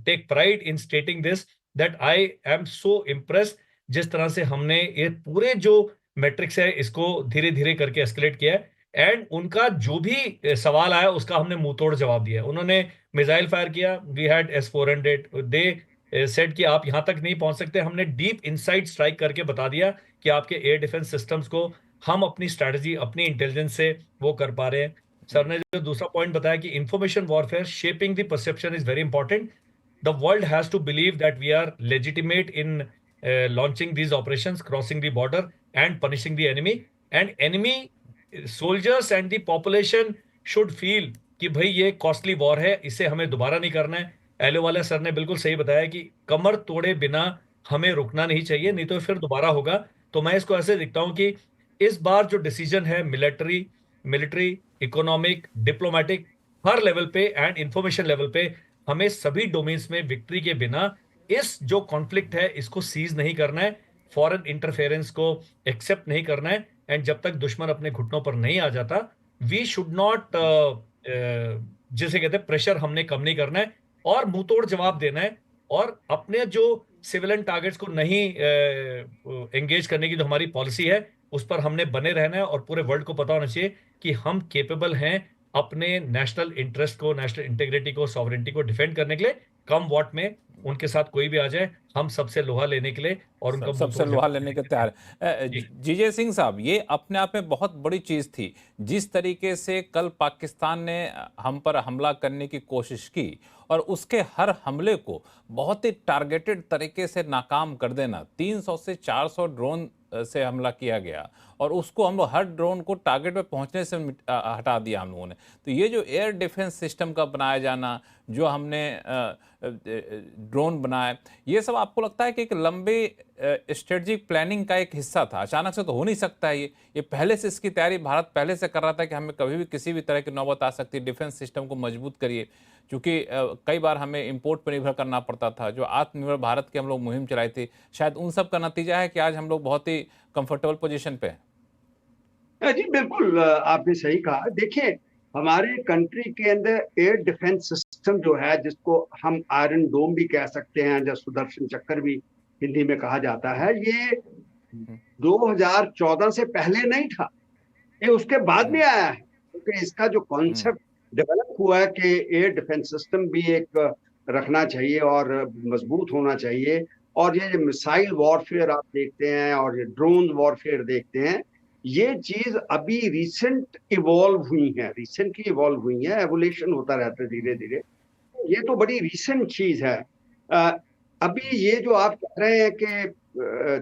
take pride in stating this that I am so impressed जिस तरह से हमने ये पूरे जो मैट्रिक्स है इसको धीरे धीरे करके एस्केलेट किया है। एंड उनका जो भी सवाल आया उसका हमने मुंह तोड़ जवाब दिया। उन्होंने मिसाइल फायर किया, we had S-400, they said कि आप यहां तक नहीं पहुंच सकते। हमने डीप इनसाइड स्ट्राइक करके बता दिया कि आपके एयर डिफेंस सिस्टम्स को हम अपनी स्ट्रैटेजी, अपनी इंटेलिजेंस से वो कर पा रहे हैं। सर ने जो दूसरा पॉइंट बताया कि information warfare shaping the perception is very important. The world has to believe that we are legitimate in launching these operations, crossing the border and punishing the enemy, and enemy soldiers and the population should feel कि भाई ये costly war है, इसे हमें दोबारा नहीं करना है। एलो वाले सर ने बिल्कुल सही बताया कि कमर तोड़े बिना हमें रुकना नहीं चाहिए, नहीं तो फिर दोबारा होगा। तो मैं इसको ऐसे देखता हूं कि इस बार जो डिसीजन है मिलिट्री, इकोनॉमिक, डिप्लोमेटिक, हर लेवल पे एंड इंफॉर्मेशन लेवल पे हमें सभी डोमेन्स में विक्ट्री के बिना इस जो कॉन्फ्लिक्ट है इसको सीज नहीं करना है, फॉरेन इंटरफेरेंस को एक्सेप्ट नहीं करना है। एंड जब तक दुश्मन अपने घुटनों पर नहीं आ जाता, वी शुड नॉट, जिसे कहते हैं प्रेशर हमने कम नहीं करना है। और मुंहतोड़ जवाब देना है, और अपने जो सिविलियन टारगेट्स को नहीं एंगेज करने की जो हमारी पॉलिसी है उस पर हमने बने रहना है, और पूरे वर्ल्ड को पता होना चाहिए कि हम केपेबल हैं अपने नेशनल इंटरेस्ट को, नेशनल इंटीग्रिटी को, सॉवरेनिटी को डिफेंड करने के लिए। कम वॉट में उनके साथ कोई भी आ जाए, हम सबसे लोहा लेने के लिए और उनका सबसे लोहा लेने के तैयार है। जी। जीजे सिंह साहब, ये अपने आप में बहुत बड़ी चीज थी जिस तरीके से कल पाकिस्तान ने हम पर हमला करने की कोशिश की, और उसके हर हमले को बहुत ही टारगेटेड तरीके से नाकाम कर देना। 300 से 400 ड्रोन से हमला किया गया, और उसको हम लोग हर ड्रोन को टारगेट पे पहुंचने से हटा दिया हम लोगों ने। तो ये जो एयर डिफेंस सिस्टम का बनाया जाना, जो हमने ड्रोन बनाए, ये सब आपको लगता है कि एक लंबे स्ट्रेटजिक प्लानिंग का एक हिस्सा था? अचानक से तो हो नहीं सकता है ये पहले से इसकी तैयारी भारत पहले से कर रहा था कि हमें कभी भी किसी भी तरह की नौबत आ सकती है, डिफेंस सिस्टम को मजबूत करिए। क्योंकि कई बार हमें इंपोर्ट पर निर्भर करना पड़ता था। जो आत्मनिर्भर भारत की हम लोग मुहिम चलाई थी, शायद उन सब का नतीजा है कि आज हम लोग बहुत ही कंफर्टेबल पोजीशन पे हैं। जी बिल्कुल, आपने सही कहा। देखिए, हमारे कंट्री के अंदर एयर डिफेंस सिस्टम जो है, जिसको हम आयरन डोम भी कह सकते हैं या सुदर्शन चक्र भी हिंदी में कहा जाता है, ये 2014 से पहले नहीं था, ये उसके बाद में आया है। क्योंकि इसका जो कॉन्सेप्ट डेवलप हुआ है कि एयर डिफेंस सिस्टम भी एक रखना चाहिए और मजबूत होना चाहिए, और ये मिसाइल वॉरफेयर आप देखते हैं और ये ड्रोन वॉरफेयर देखते हैं, ये चीज अभी रिसेंट इवॉल्व हुई है, रिसेंटली इवॉल्व हुई है, एवोल्यूशन होता रहता है धीरे धीरे। ये तो बड़ी रिसेंट चीज है। अभी ये जो आप कह रहे हैं कि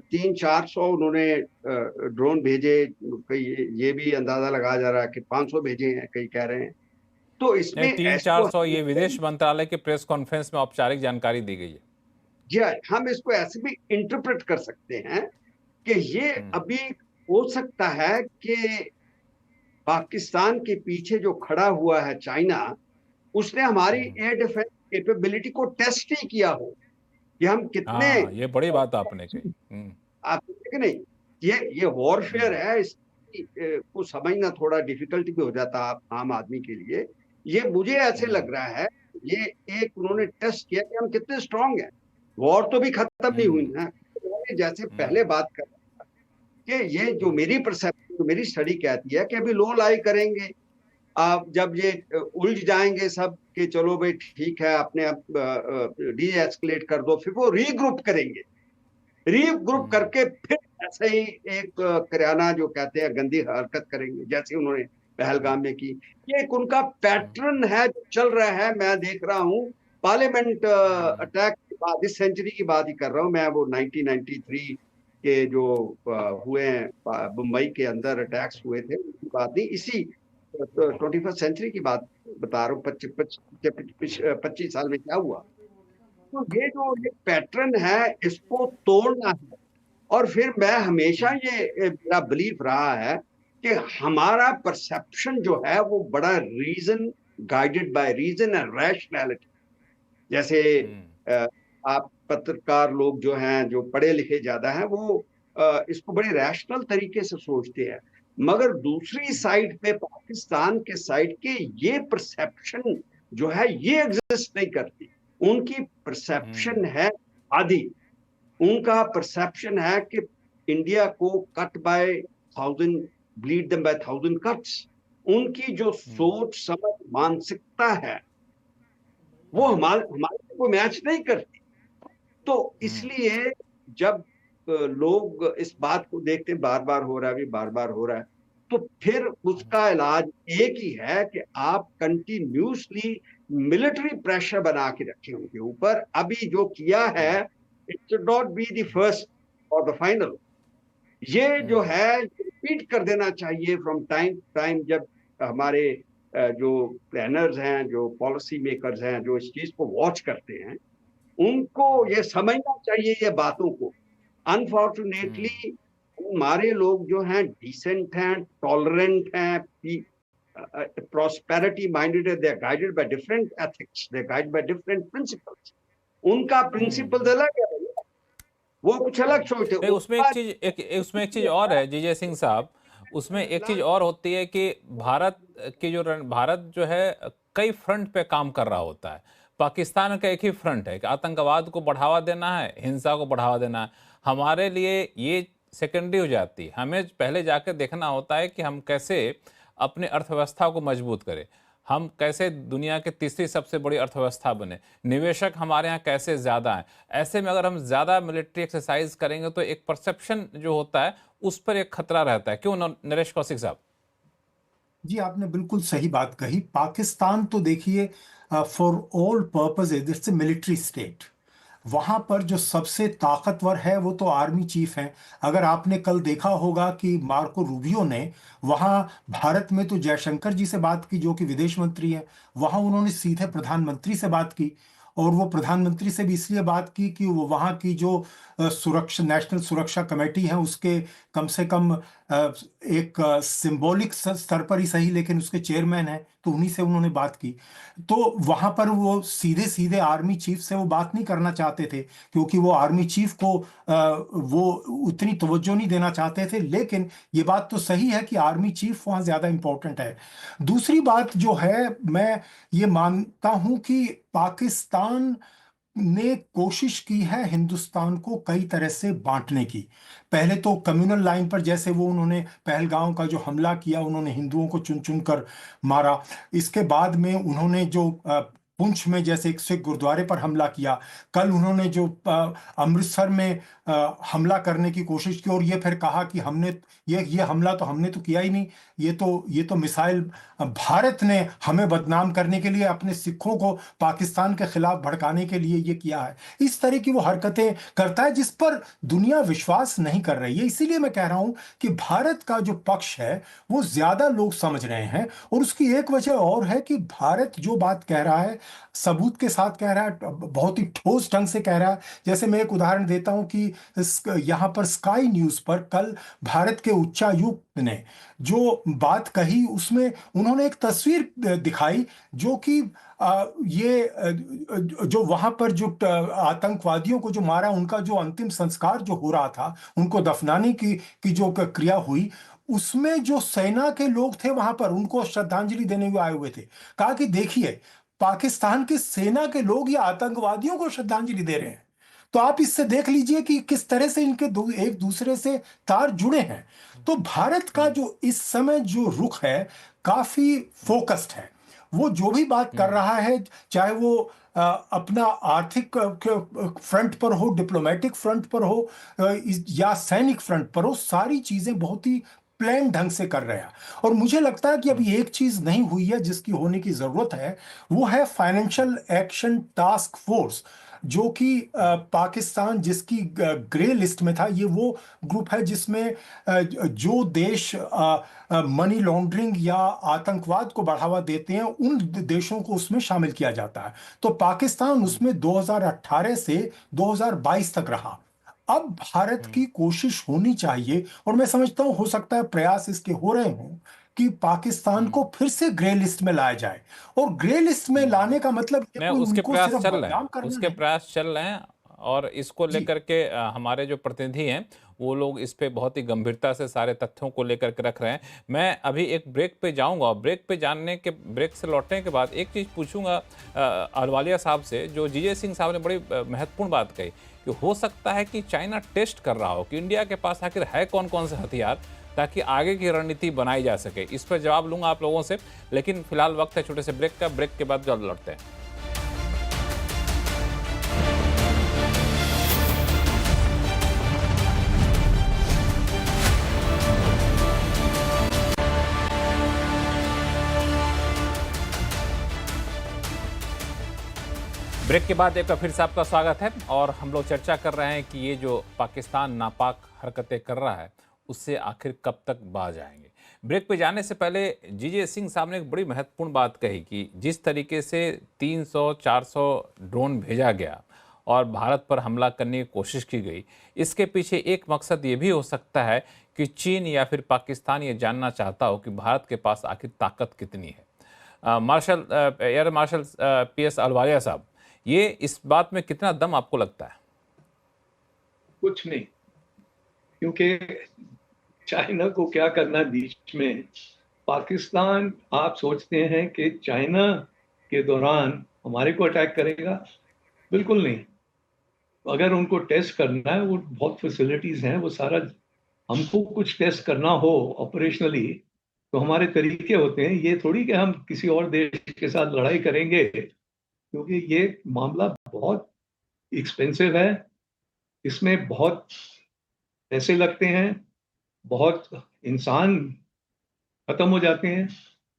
300-400 उन्होंने ड्रोन भेजे, कई ये भी अंदाजा लगाया जा रहा है कि 500 भेजे हैं, कई कह रहे हैं। तो इसमें 300-400 ये विदेश मंत्रालय के प्रेस कॉन्फ्रेंस में औपचारिक जानकारी दी गई है। जी, हम इसको ऐसे भी इंटरप्रेट कर सकते हैं कि ये अभी हो सकता है कि पाकिस्तान के पीछे जो खड़ा हुआ है चाइना, उसने हमारी एयर डिफेंस कैपेबिलिटी को टेस्ट ही किया हो कि हम कितने। ये बड़ी बात आपने कही। आप कि नहीं, ये वॉरफेयर है, इसको समझना थोड़ा डिफिकल्ट भी हो जाता आम आदमी के लिए। ये मुझे ऐसे लग रहा है, ये एक उन्होंने टेस्ट किया कि हम कितने स्ट्रांग हैं। वॉर तो भी खत्म नहीं हुई ना, जैसे पहले बात कर रहा था कि ये जो मेरी परसेप्शन, जो मेरी स्टडी कहती है कि अभी लो लाई करेंगे, आप जब ये उलझ जाएंगे सब कि चलो भाई ठीक है, अपने आप डी एस्केलेट कर दो, फिर वो रीग्रुप करेंगे, रीग्रुप करके फिर ऐसे ही एक किराना जो कहते हैं गंदी हरकत करेंगे, जैसे उन्होंने पहलगाम में की। ये एक उनका पैटर्न है जो चल रहा है। मैं देख रहा हूँ पार्लियामेंट अटैक के बाद, इस सेंचुरी की बात ही कर रहा हूँ मैं, वो 1993 के जो हुए हैं मुंबई के अंदर अटैक्स हुए थे, उनकी बात नहीं, इसी 21st सेंचुरी की बात बता रहा हूँ। 25 साल में क्या हुआ। तो ये जो एक पैटर्न है, इसको तोड़ना है। और फिर मैं हमेशा ये मेरा बिलीफ रहा है कि हमारा परसेप्शन जो है वो बड़ा reason, guided by reason and rationality. जैसे आप पत्रकार लोग जो हैं, जो पढ़े लिखे ज्यादा हैं, वो इसको बड़े रैशनल तरीके से सोचते हैं। मगर दूसरी साइड पे, पाकिस्तान के साइड के, ये परसेप्शन जो है ये एग्जिस्ट नहीं करती। उनकी परसेप्शन है आदि, उनका परसेप्शन है कि इंडिया को cut by 1000, bleed them by 1000 cuts. उनकी जो सोच समझ मानसिकता है वो हमारे को मैच नहीं करती। तो इसलिए जब लोग इस बात को देखते हैं, बार बार हो रहा है, अभी बार बार हो रहा है, तो फिर उसका इलाज एक ही है कि आप कंटिन्यूसली मिलिट्री प्रेशर बना के रखें उनके ऊपर। अभी जो किया है, it should not be the first और द फाइनल। ये जो है रिपीट कर देना चाहिए फ्रॉम टाइम टू टाइम, जब हमारे जो प्लानर्स हैं, जो पॉलिसी मेकर्स हैं, जो इस चीज को वॉच करते हैं, उनको ये समझना चाहिए ये बातों को। अनफॉर्चुनेटली हमारे लोग जो हैं डिसेंट हैं, टॉलरेंट हैं, prosperity minded है, they are guided by different ethics, they are guided by different principles. उनका प्रिंसिपल अलग है, वो कुछ अलग सोचते हैं। उसमें एक चीज और है जीजे सिंह साहब, उसमें एक चीज और होती है कि भारत जो है कई फ्रंट पे काम कर रहा होता है। पाकिस्तान का एक ही फ्रंट है कि आतंकवाद को बढ़ावा देना है, हिंसा को बढ़ावा देना है। हमारे लिए ये सेकेंडरी हो जाती है। हमें पहले जाकर देखना होता है कि हम कैसे अपने अर्थव्यवस्था को मजबूत करें, हम कैसे दुनिया के तीसरी सबसे बड़ी अर्थव्यवस्था बने, निवेशक हमारे यहाँ कैसे ज़्यादा हैं। ऐसे में अगर हम ज़्यादा मिलिट्री एक्सरसाइज करेंगे तो एक परसेप्शन जो होता है उस पर एक खतरा रहता है। क्यों नरेश कौशिक साहब? जी, आपने बिल्कुल सही बात कही। पाकिस्तान तो देखिए, for all purpose it's a military state. वहां पर जो सबसे ताकतवर है वो तो आर्मी चीफ हैं। अगर आपने कल देखा होगा कि मार्को रूबियो ने वहां भारत में तो जयशंकर जी से बात की, जो कि विदेश मंत्री हैं, वहां उन्होंने सीधे प्रधानमंत्री से बात की। और वो प्रधानमंत्री से भी इसलिए बात की कि वो वहां की जो सुरक्षा, नेशनल सुरक्षा कमेटी है, उसके कम से कम एक सिंबॉलिक स्तर पर ही सही, लेकिन उसके चेयरमैन हैं, तो उन्हीं से उन्होंने बात की। तो वहां पर वो सीधे सीधे आर्मी चीफ से वो बात नहीं करना चाहते थे, क्योंकि वो आर्मी चीफ को वो उतनी तवज्जो नहीं देना चाहते थे। लेकिन ये बात तो सही है कि आर्मी चीफ वहां ज्यादा इंपॉर्टेंट है। दूसरी बात जो है, मैं ये मानता हूं कि पाकिस्तान ने कोशिश की है हिंदुस्तान को कई तरह से बांटने की। पहले तो कम्युनल लाइन पर, जैसे वो उन्होंने पहलगांव का जो हमला किया, उन्होंने हिंदुओं को चुन चुन कर मारा। इसके बाद में उन्होंने जो पुंछ में जैसे एक सिख गुरुद्वारे पर हमला किया। कल उन्होंने जो अमृतसर में हमला करने की कोशिश की, और ये फिर कहा कि हमने ये हमला तो हमने तो किया ही नहीं, ये तो मिसाइल भारत ने हमें बदनाम करने के लिए, अपने सिखों को पाकिस्तान के खिलाफ भड़काने के लिए ये किया है। इस तरह की वो हरकतें करता है जिस पर दुनिया विश्वास नहीं कर रही है। इसीलिए मैं कह रहा हूं कि भारत का जो पक्ष है वो ज्यादा लोग समझ रहे हैं। और उसकी एक वजह और है कि भारत जो बात कह रहा है, सबूत के साथ कह रहा है, बहुत ही ठोस ढंग से कह रहा है। जैसे मैं एक उदाहरण देता हूं कि यहां पर स्काई न्यूज पर कल भारत के उच्चायुक्त ने जो बात कही, उसमें उन्होंने एक तस्वीर दिखाई जो कि जो वहां पर जो आतंकवादियों को जो मारा, उनका जो अंतिम संस्कार जो हो रहा था, उनको दफनाने की जो क्रिया हुई, उसमें जो सेना के लोग थे वहां पर, उनको श्रद्धांजलि देने हुए आए हुए थे। कहा कि देखिए, पाकिस्तान की सेना के लोग या आतंकवादियों को श्रद्धांजलि दे रहे हैं। तो आप इससे देख लीजिए कि किस तरह से इनके एक दूसरे से तार जुड़े हैं। तो भारत का जो इस समय जो रुख है काफी फोकस्ड है। वो जो भी बात कर रहा है, चाहे वो अपना आर्थिक फ्रंट पर हो, डिप्लोमेटिक फ्रंट पर हो, या सैनिक फ्रंट पर हो, सारी चीजें बहुत ही प्लान ढंग से कर रहे हैं। और मुझे लगता है कि अभी एक चीज नहीं हुई है जिसकी होने की जरूरत है, वो है फाइनेंशियल एक्शन टास्क फोर्स, जो कि पाकिस्तान जिसकी ग्रे लिस्ट में था। ये वो ग्रुप है जिसमें जो देश मनी लॉन्ड्रिंग या आतंकवाद को बढ़ावा देते हैं, उन देशों को उसमें शामिल किया जाता है। तो पाकिस्तान उसमें 2018 से 2022 तक रहा। अब भारत की कोशिश होनी चाहिए, और मैं समझता हूं हो सकता है प्रयास इसके हो रहे हों, कि पाकिस्तान को फिर से ग्रे लिस्ट में लाया जाए। और ग्रे लिस्ट में लाने का मतलब ये कोई उसके उनको प्रयास सिर्फ चल रहे बदनाम हैं, करना उसके नहीं। प्रयास चल रहे हैं। और इसको जी, लेकर के हमारे जो प्रतिनिधि हैं वो लोग इस पे बहुत ही गंभीरता से सारे तथ्यों को लेकर के रख रहे हैं। मैं अभी एक ब्रेक पे जाऊंगा, ब्रेक से लौटने के बाद एक चीज़ पूछूंगा अहलुवालिया साहब से। जो जीजे सिंह साहब ने बड़ी महत्वपूर्ण बात कही कि हो सकता है कि चाइना टेस्ट कर रहा हो कि इंडिया के पास आखिर है कौन कौन से हथियार, ताकि आगे की रणनीति बनाई जा सके। इस पर जवाब लूंगा आप लोगों से, लेकिन फिलहाल वक्त है छोटे से ब्रेक का। ब्रेक के बाद जल्द लौटते हैं। ब्रेक के बाद एक बार फिर से आपका स्वागत है। और हम लोग चर्चा कर रहे हैं कि ये जो पाकिस्तान नापाक हरकतें कर रहा है उससे आखिर कब तक बाज आएंगे। ब्रेक पे जाने से पहले जीजे सिंह साहब ने एक बड़ी महत्वपूर्ण बात कही कि जिस तरीके से 300-400 ड्रोन भेजा गया और भारत पर हमला करने की कोशिश की गई, इसके पीछे एक मकसद ये भी हो सकता है कि चीन या फिर पाकिस्तान ये जानना चाहता हो कि भारत के पास आखिर ताकत कितनी है। एयर मार्शल PS अहलुवालिया साहब, ये इस बात में कितना दम आपको लगता है? कुछ नहीं, क्योंकि चाइना को क्या करना बीच में। पाकिस्तान, आप सोचते हैं कि चाइना के दौरान हमारे को अटैक करेगा? बिल्कुल नहीं। अगर उनको टेस्ट करना है, वो बहुत फैसिलिटीज हैं, वो सारा, हमको कुछ टेस्ट करना हो ऑपरेशनली तो हमारे तरीके होते हैं। ये थोड़ी कि हम किसी और देश के साथ लड़ाई करेंगे, क्योंकि ये मामला बहुत एक्सपेंसिव है, इसमें बहुत पैसे लगते हैं, बहुत इंसान खत्म हो जाते हैं।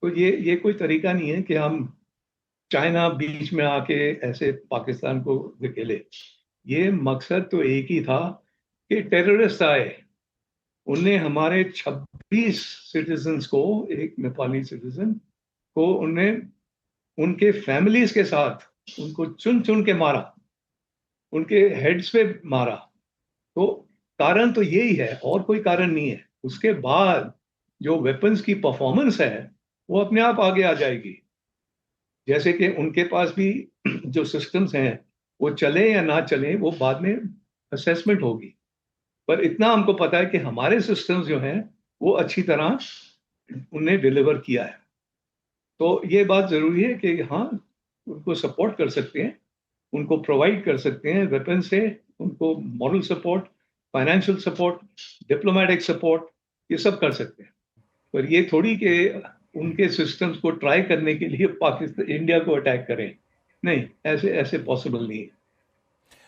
तो ये कोई तरीका नहीं है कि हम चाइना बीच में आके ऐसे पाकिस्तान को धकेले। ये मकसद तो एक ही था कि टेररिस्ट आए, उनने हमारे 26 सिटीजन्स को, एक नेपाली सिटीजन को उनने उनके फैमिलीज के साथ उनको चुन चुन के मारा, उनके हेड्स पे मारा। तो कारण तो यही है, और कोई कारण नहीं है। उसके बाद जो वेपन्स की परफॉर्मेंस है वो अपने आप आगे आ जाएगी। जैसे कि उनके पास भी जो सिस्टम्स हैं वो चले या ना चले, वो बाद में असेसमेंट होगी। पर इतना हमको पता है कि हमारे सिस्टम्स जो हैं वो अच्छी तरह उन्हें डिलीवर किया है। तो ये बात जरूरी है कि हाँ, उनको सपोर्ट कर सकते हैं, उनको प्रोवाइड कर सकते हैं वेपन से, उनको moral support, financial support, diplomatic support, ये सब कर सकते हैं। पर ये थोड़ी कि उनके सिस्टम्स को ट्राई करने के लिए पाकिस्तान, इंडिया को अटैक करें, नहीं, ऐसे ऐसे पॉसिबल नहीं है।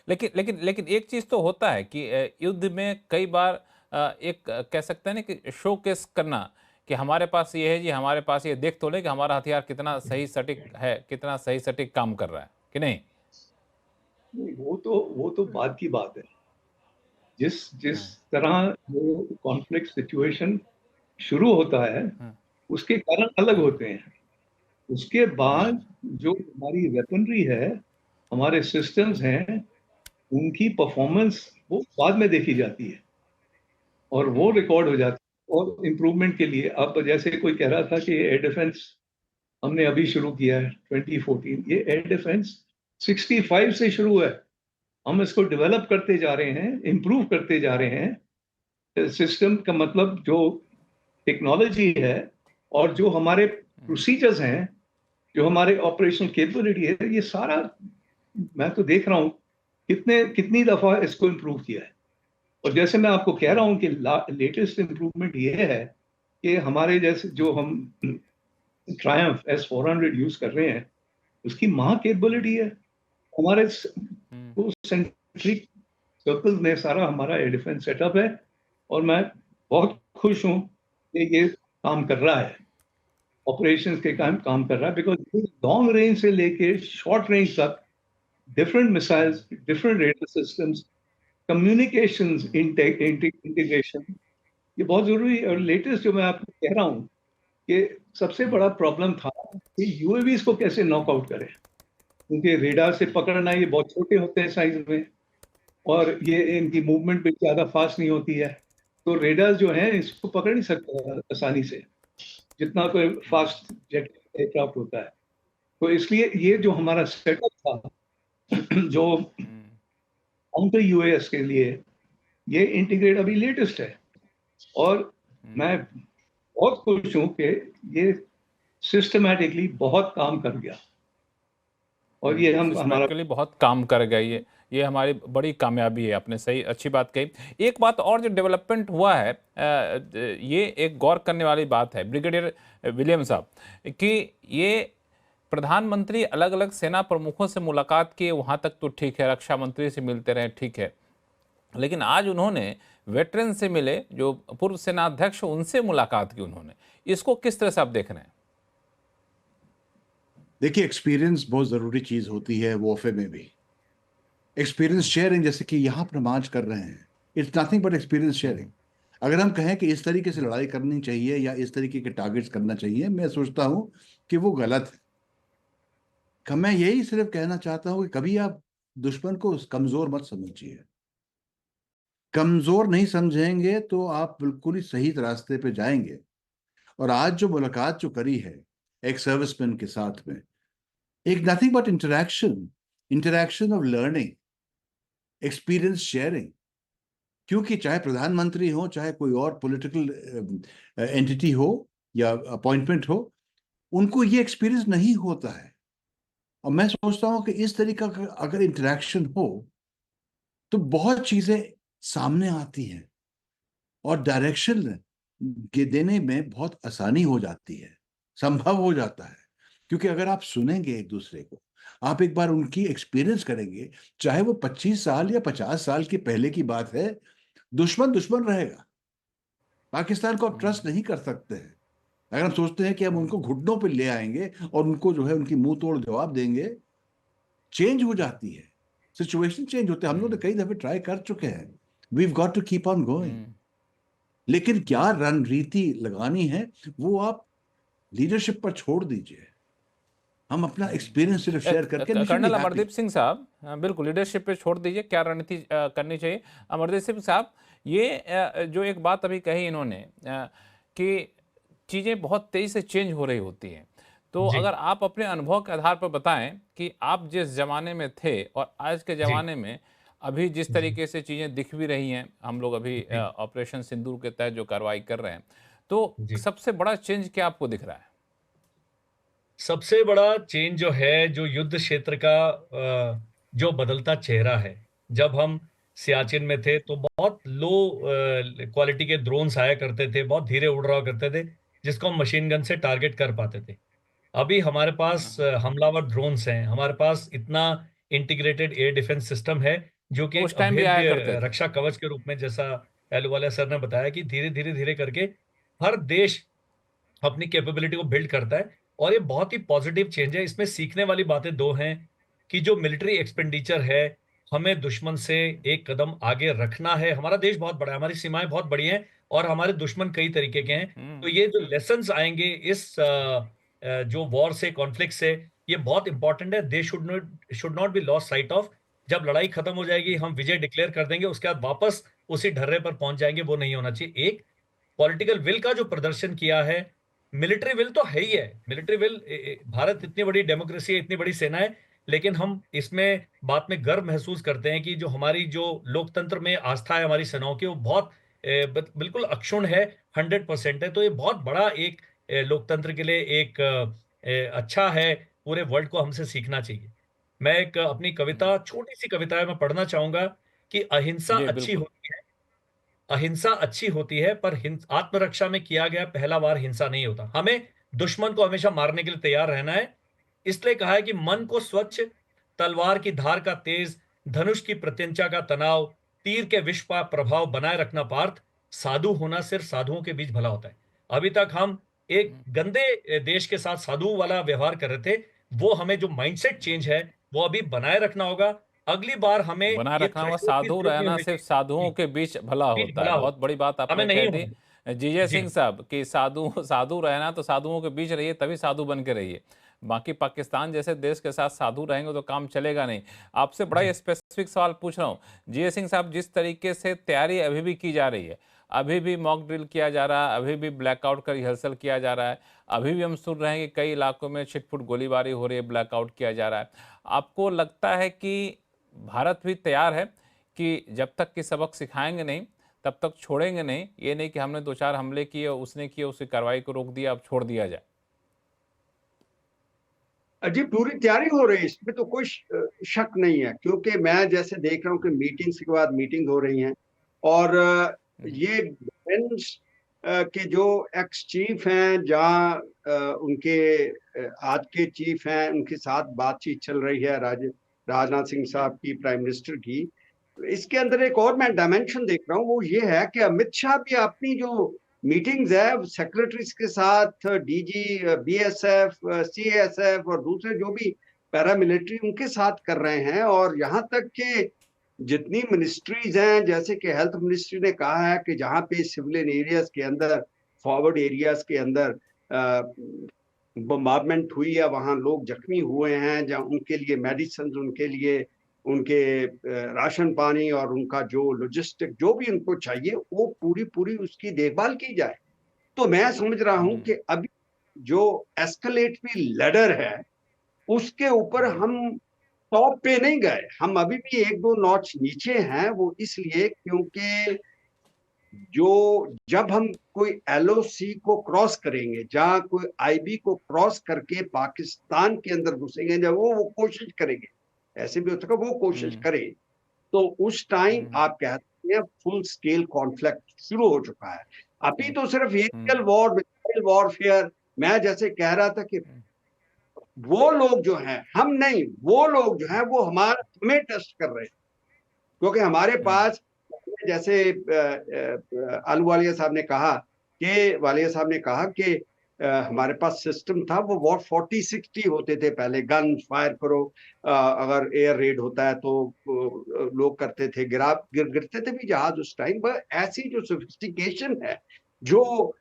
लेकिन एक चीज तो होता है कि युद्ध में कई बार एक कह सकते हैं ना कि शोकेस करना कि हमारे पास ये है जी, हमारे पास ये, देख तो ले कि हमारा हथियार कितना सही सटीक है, कितना सही सटीक काम कर रहा है कि नहीं। वो तो बात की बात है। जिस तरह जो कॉन्फ्लिक्ट सिचुएशन शुरू होता है उसके कारण अलग होते हैं। उसके बाद जो हमारी वेपनरी है, हमारे सिस्टम्स हैं, उनकी परफॉर्मेंस वो बाद में देखी जाती है और वो रिकॉर्ड हो जाती है। और इम्प्रूवमेंट के लिए, अब जैसे कोई कह रहा था कि एयर डिफेंस हमने अभी शुरू किया है 2014, ये एयर डिफेंस 65 से शुरू है। हम इसको डेवलप करते जा रहे हैं, इम्प्रूव करते जा रहे हैं। सिस्टम का मतलब जो टेक्नोलॉजी है और जो हमारे प्रोसीजर्स हैं, जो हमारे ऑपरेशनल कैपेबिलिटी है, ये सारा मैं तो देख रहा हूँ कितनी दफा इसको इम्प्रूव किया है। और जैसे मैं आपको कह रहा हूँ कि लेटेस्ट इम्प्रूवमेंट ये है कि हमारे जैसे जो हम ट्रायम्फ S-400 यूज कर रहे हैं, उसकी महा कैपेबिलिटी है। हमारे सेंट्रिक सर्कल में सारा हमारा एयर डिफेंस सेटअप है और मैं बहुत खुश हूँ कि ये काम कर रहा है, ऑपरेशंस के काम कर रहा है। बिकॉज लॉन्ग रेंज से लेके शॉर्ट रेंज तक different missiles, different raider systems, communications, integration, ये बहुत जरूरी है। और लेटेस्ट जो मैं आपको कह रहा हूँ कि सबसे बड़ा प्रॉब्लम था कि यूएवीज को कैसे नॉकआउट करें, क्योंकि रेडार से पकड़ना, ये बहुत छोटे होते हैं साइज में और ये इनकी मूवमेंट भी ज़्यादा फास्ट नहीं होती है। तो रेडार जो हैं इसको पकड़ नहीं सकते आसानी से, जितना कोई फास्ट जेट एयरक्राफ्ट होता है। तो इसलिए ये जो हमारा सेटअप था जो काउंटर यूएस के लिए, ये इंटीग्रेट अभी लेटेस्ट है और मैं बहुत खुश हूँ कि ये सिस्टमैटिकली बहुत काम कर गया और ये हम हमारा के लिए बहुत काम कर गए। ये हमारी बड़ी कामयाबी है। आपने सही, अच्छी बात कही। एक बात और जो डेवलपमेंट हुआ है, ये एक गौर करने वाली बात है ब्रिगेडियर विलियम साहब, कि ये प्रधानमंत्री अलग अलग सेना प्रमुखों से मुलाकात किए, वहाँ तक तो ठीक है, रक्षा मंत्री से मिलते रहे, ठीक है, लेकिन आज उन्होंने वेटरन से मिले, जो पूर्व सेनाध्यक्ष, उनसे मुलाकात की उन्होंने। इसको किस तरह से आप देख रहे हैं? देखिए, एक्सपीरियंस बहुत जरूरी चीज होती है वॉरफेयर में भी। एक्सपीरियंस शेयरिंग, जैसे कि यहाँ पर हम आज कर रहे हैं, it's nothing but experience sharing. अगर हम कहें कि इस तरीके से लड़ाई करनी चाहिए या इस तरीके के टारगेट्स करना चाहिए, मैं सोचता हूं कि वो गलत है। मैं यही सिर्फ कहना चाहता हूं कि कभी आप दुश्मन को कमजोर मत समझिए। कमजोर नहीं समझेंगे तो आप बिल्कुल ही सही रास्ते पे जाएंगे। और आज जो मुलाकात जो करी है एक सर्विसमैन के साथ में, एक nothing but interaction of learning, experience sharing. क्योंकि चाहे प्रधानमंत्री हो, चाहे कोई और पॉलिटिकल एंटिटी हो या अपॉइंटमेंट हो, उनको ये एक्सपीरियंस नहीं होता है। और मैं सोचता हूं कि इस तरीका का अगर इंटरेक्शन हो तो बहुत चीजें सामने आती हैं और डायरेक्शन के देने में बहुत आसानी हो जाती है, संभव हो जाता है। क्योंकि अगर आप सुनेंगे एक दूसरे को, आप एक बार उनकी एक्सपीरियंस करेंगे, चाहे वो 25 साल या 50 साल की पहले की बात है, दुश्मन दुश्मन रहेगा। पाकिस्तान को आप ट्रस्ट नहीं कर सकते हैं। अगर हम सोचते हैं कि हम उनको घुटनों पे ले आएंगे और उनको जो है उनकी मुंह तोड़ जवाब देंगे, चेंज हो जाती है, सिचुएशन चेंज होते हैं। हम लोग तो कई दफे ट्राई कर चुके हैं। We got to keep on going. लेकिन क्या रणनीति लगानी है वो आप लीडरशिप पर छोड़ दीजिए। हम अपना एक्सपीरियंस सिर्फ शेयर करके कर्नल अमरदीप सिंह साहब, बिल्कुल लीडरशिप पे छोड़ दीजिए, क्या रणनीति करनी चाहिए। अमरदीप सिंह साहब, ये जो एक बात अभी कही इन्होंने कि चीज़ें बहुत तेज़ी से चेंज हो रही होती हैं, तो जी अगर आप अपने अनुभव के आधार पर बताएं कि आप जिस ज़माने में थे और आज के जी ज़माने में अभी जिस जी तरीके से चीज़ें दिख भी रही हैं, हम लोग अभी जी ऑपरेशन सिंदूर के तहत जो कार्रवाई कर रहे हैं, तो जी सबसे बड़ा चेंज क्या आपको दिख रहा है? सबसे बड़ा चेंज जो है, जो युद्ध क्षेत्र का जो बदलता चेहरा है। जब हम सियाचिन में थे तो बहुत लो क्वालिटी के ड्रोन्स आया करते थे, बहुत धीरे उड़ रहा करते थे, जिसको हम मशीन गन से टारगेट कर पाते थे। अभी हमारे पास हमलावर ड्रोन्स हैं, हमारे पास इतना इंटीग्रेटेड एयर डिफेंस सिस्टम है जो कि उस एक टाइम भी आया करते अभेद्य थे। रक्षा कवच के रूप में, जैसा एलवालिया सर ने बताया कि धीरे धीरे धीरे करके हर देश अपनी कैपेबिलिटी को बिल्ड करता है। और ये बहुत ही पॉजिटिव चेंज है। इसमें सीखने वाली बातें दो हैं कि जो मिलिट्री एक्सपेंडिचर है, हमें दुश्मन से एक कदम आगे रखना है। हमारा देश बहुत बड़ा है, हमारी सीमाएं बहुत बड़ी हैं और हमारे दुश्मन कई तरीके के हैं। तो ये जो लेसन्स आएंगे इस जो वॉर से, कॉन्फ्लिक्ट से, ये बहुत इंपॉर्टेंट है। They should not be lost site of. जब लड़ाई खत्म हो जाएगी, हम विजय डिक्लेयर कर देंगे, उसके बाद वापस उसी ढर्रे पर पहुंच जाएंगे, वो नहीं होना चाहिए। एक पॉलिटिकल विल का जो प्रदर्शन किया है, मिलिट्री विल तो है ही है। मिलिट्री विल, भारत इतनी बड़ी डेमोक्रेसी है, इतनी बड़ी सेना है, लेकिन हम इसमें बात में गर्व महसूस करते हैं कि जो हमारी जो लोकतंत्र में आस्था है हमारी सेनाओं की, वो बहुत बिल्कुल अक्षुण्ण है, 100% है। तो ये बहुत बड़ा एक लोकतंत्र के लिए एक अच्छा है। पूरे वर्ल्ड को हमसे सीखना चाहिए। मैं एक अपनी कविता, छोटी सी कविता है, मैं पढ़ना चाहूंगा कि अहिंसा जी अच्छी बिल्कुल। होती है, अहिंसा अच्छी होती है, पर आत्मरक्षा में किया गया पहला वार हिंसा नहीं होता। हमें दुश्मन को हमेशा मारने के लिए तैयार रहना है। इसलिए कहा है कि मन को स्वच्छ, तलवार की धार का तेज, धनुष की प्रत्यंचा का तनाव, तीर के विष का प्रभाव बनाए रखना पार्थ, साधु होना सिर्फ साधुओं के बीच भला होता है। अभी तक हम एक गंदे देश के साथ साधु वाला व्यवहार कर रहे थे। वो हमें जो माइंडसेट चेंज है वो अभी बनाए रखना होगा। अगली बार हमें बनाए ये रखना होगा, थ्रेशोल्ड की साधु जरूरत नहीं रहना होनी सिर्फ साधुओं चाहिए। के बीच भला बीच होता है। भला हो, बहुत बड़ी बात हमें आपने नहीं कह दी। होना। जीजे जी सिंह साहब कि साधु साधु रहना तो साधुओं के बीच रहिए, तभी साधु बन के रहिए। बाकी पाकिस्तान जैसे देश के साथ साधु रहेंगे तो काम चलेगा नहीं। आपसे बड़ा जी ही स्पेसिफिक सवाल पूछ रहा हूँ। जीजे सिंह साहब, जिस तरीके से तैयारी अभी भी की जा रही है, अभी भी मॉक ड्रिल किया जा रहा है, अभी भी ब्लैकआउट का रिहर्सल किया जा रहा है, अभी भी हम सुन रहे हैं कि कई इलाकों में छिटपुट गोलीबारी हो रही है, ब्लैकआउट किया जा रहा है, आपको लगता है कि भारत भी तैयार है कि जब तक कि सबक सिखाएंगे नहीं तब तक छोड़ेंगे नहीं? ये नहीं कि हमने 2-4 हमले किए, उसने किए, उसकी कार्रवाई को रोक दिया, अब छोड़ दिया जाए। जी पूरी तैयारी हो रही है, इसमें तो कोई शक नहीं है। क्योंकि मैं जैसे देख रहा हूँ कि मीटिंग्स के बाद मीटिंग हो रही हैं और ये डिफेंस के जो एक्स चीफ हैं, जहाँ उनके आज के चीफ हैं, उनके साथ बातचीत चल रही है, राजनाथ सिंह साहब की, प्राइम मिनिस्टर की। इसके अंदर एक और मैं डायमेंशन देख रहा हूँ, वो ये है कि अमित शाह भी अपनी जो मीटिंग्स है सेक्रेटरीज के साथ, डीजी, बीएसएफ, सीएसएफ और दूसरे जो भी पैरामिलिट्री, उनके साथ कर रहे हैं। और यहाँ तक कि जितनी मिनिस्ट्रीज हैं, जैसे कि हेल्थ मिनिस्ट्री ने कहा है कि जहाँ पे सिविलियन एरियाज के अंदर, फॉरवर्ड एरियाज के अंदर बम्बार्डमेंट हुई है, वहाँ लोग जख्मी हुए हैं, जहाँ उनके लिए मेडिसिन, उनके लिए उनके राशन पानी और उनका जो लॉजिस्टिक जो भी उनको चाहिए, वो पूरी पूरी उसकी देखभाल की जाए। तो मैं समझ रहा हूं कि अभी जो एस्केलेटरी लैडर है, उसके ऊपर हम टॉप पे नहीं गए, हम अभी भी 1-2 नॉच नीचे हैं। वो इसलिए क्योंकि जो जब हम कोई एलओसी को क्रॉस करेंगे, जहां कोई आईबी को क्रॉस करके पाकिस्तान के अंदर घुसेंगे, जब वो कोशिश करेंगे, ऐसे भी हो सकता है वो कोशिश करे, तो उस टाइम आप कहते हैं फुल स्केल कॉन्फ्लिक्ट शुरू हो चुका है। अभी तो सिर्फ एरियल वॉर, मिसाइल वॉरफेयर, मैं जैसे कह रहा था कि वो लोग जो हैं, हम नहीं, वो लोग जो हैं वो हमें टेस्ट कर रहे हैं, क्योंकि हमारे पास, जैसे वालिया साहब ने कहा कि हमारे पास सिस्टम था, वो वॉर 40-60 होते थे पहले, गन फायर करो, अगर एयर रेड होता है तो लोग करते थे, गिरते थे भी जहाज उस टाइम पर। ऐसी जो सोफिस्टिकेशन है, जो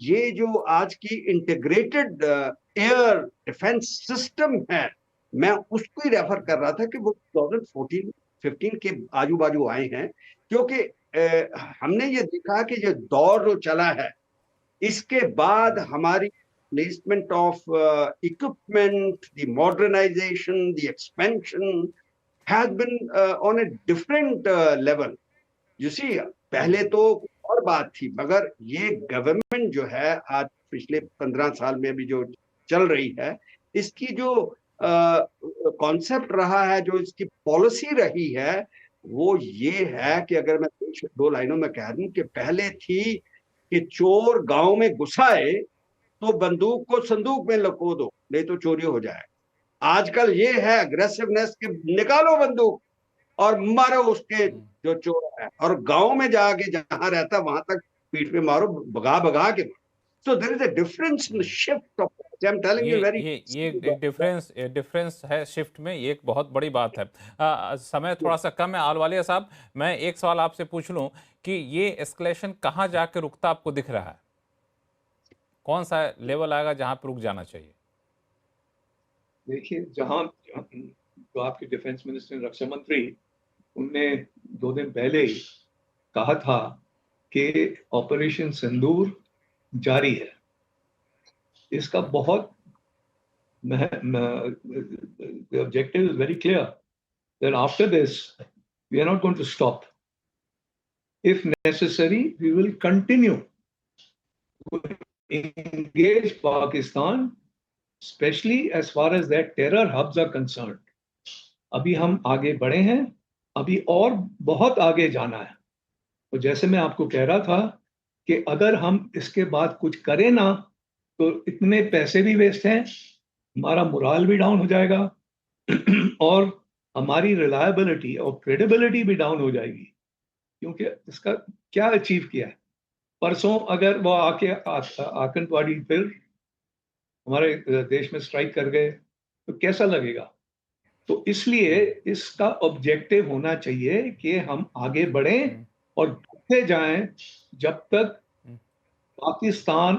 ये जो आज की इंटीग्रेटेड एयर डिफेंस सिस्टम है, मैं उसको ही रेफर कर रहा था कि वो 2014-15 के आजू बाजू आए हैं, क्योंकि हमने ये देखा कि ये दौर जो चला है, इसके बाद हमारी placement of equipment, the modernisation, the expansion has been on a different level. You see, पहले तो और बात थी, मगर ये गवर्नमेंट जो है आज पिछले 15 साल में भी जो चल रही है, इसकी जो कॉन्सेप्ट रहा है, जो इसकी पॉलिसी रही है, वो ये है कि अगर मैं 2 लाइनों में कह दूं कि पहले थी कि चोर गांव में घुसाए तो बंदूक को संदूक में लको दो, नहीं तो चोरी हो जाए। आजकल ये है अग्रेसिवनेस के निकालो बंदूक और मारो उसके जो चोर है, और गांव में जाके जहां रहता वहां तक पीठ पे मारो, भगा भगा के मारो। So there is a difference in the shift of, I'm telling you very, ये डिफरेंस है शिफ्ट में, ये एक बहुत बड़ी बात है। समय थोड़ा सा कम है। आलवालिया साहब, मैं एक सवाल आपसे पूछ लूं कि ये एस्केलेशन कहाँ जाके रुकता आपको दिख रहा है? कौन सा लेवल आएगा जहां पर रुक जाना चाहिए? देखिए, जहां जो आपके डिफेंस मिनिस्टर, रक्षा मंत्री, उनने 2 दिन पहले कहा था कि ऑपरेशन सिंदूर जारी है। इसका बहुत the objective is very clear that after this we are not going to stop. If necessary, we will continue to engage Pakistan, especially as far as their terror hubs are concerned. अभी हम आगे बढ़े हैं, अभी और बहुत आगे जाना है। तो जैसे मैं आपको कह रहा था कि अगर हम इसके बाद कुछ करें ना, तो इतने पैसे भी वेस्ट हैं, हमारा मोरल भी डाउन हो जाएगा और हमारी रिलायबिलिटी और क्रेडिबिलिटी भी डाउन हो जाएगी। क्योंकि इसका क्या अचीव किया है? परसों अगर वो आके आतंकवादी फिर हमारे देश में स्ट्राइक कर गए तो कैसा लगेगा? तो इसलिए इसका ऑब्जेक्टिव होना चाहिए कि हम आगे बढ़ें और बढ़ते जाएं जब तक पाकिस्तान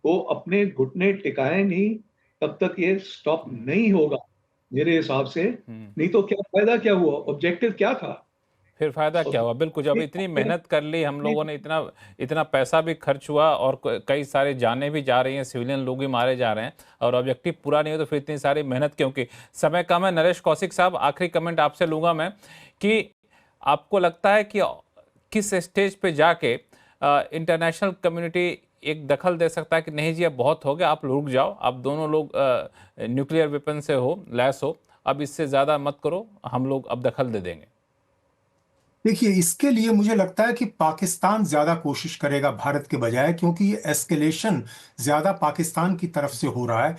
को अपने घुटने टिकाए नहीं, तब तक ये स्टॉप नहीं होगा मेरे हिसाब से। नहीं तो क्या फायदा, क्या हुआ? ऑब्जेक्टिव क्या था? फिर फायदा क्या हुआ? बिल्कुल, जब इतनी मेहनत कर ली हम लोगों ने, इतना पैसा भी खर्च हुआ और कई सारे जाने भी जा रही हैं, सिविलियन लोग भी मारे जा रहे हैं, और ऑब्जेक्टिव पूरा नहीं हो तो फिर इतनी सारी मेहनत क्यों की? समय कम है। नरेश कौशिक साहब, आखिरी कमेंट आपसे लूँगा मैं कि आपको लगता है कि किस स्टेज पे जाके इंटरनेशनल कम्युनिटी एक दखल दे सकता है कि नहीं जी अब बहुत हो गया, आप रुक जाओ, आप दोनों लोग न्यूक्लियर वेपन से लैस हो, अब इससे ज़्यादा मत करो, हम लोग अब दखल दे देंगे? देखिए, इसके लिए मुझे लगता है कि पाकिस्तान ज्यादा कोशिश करेगा भारत के बजाय, क्योंकि ये एस्केलेशन ज्यादा पाकिस्तान की तरफ से हो रहा है।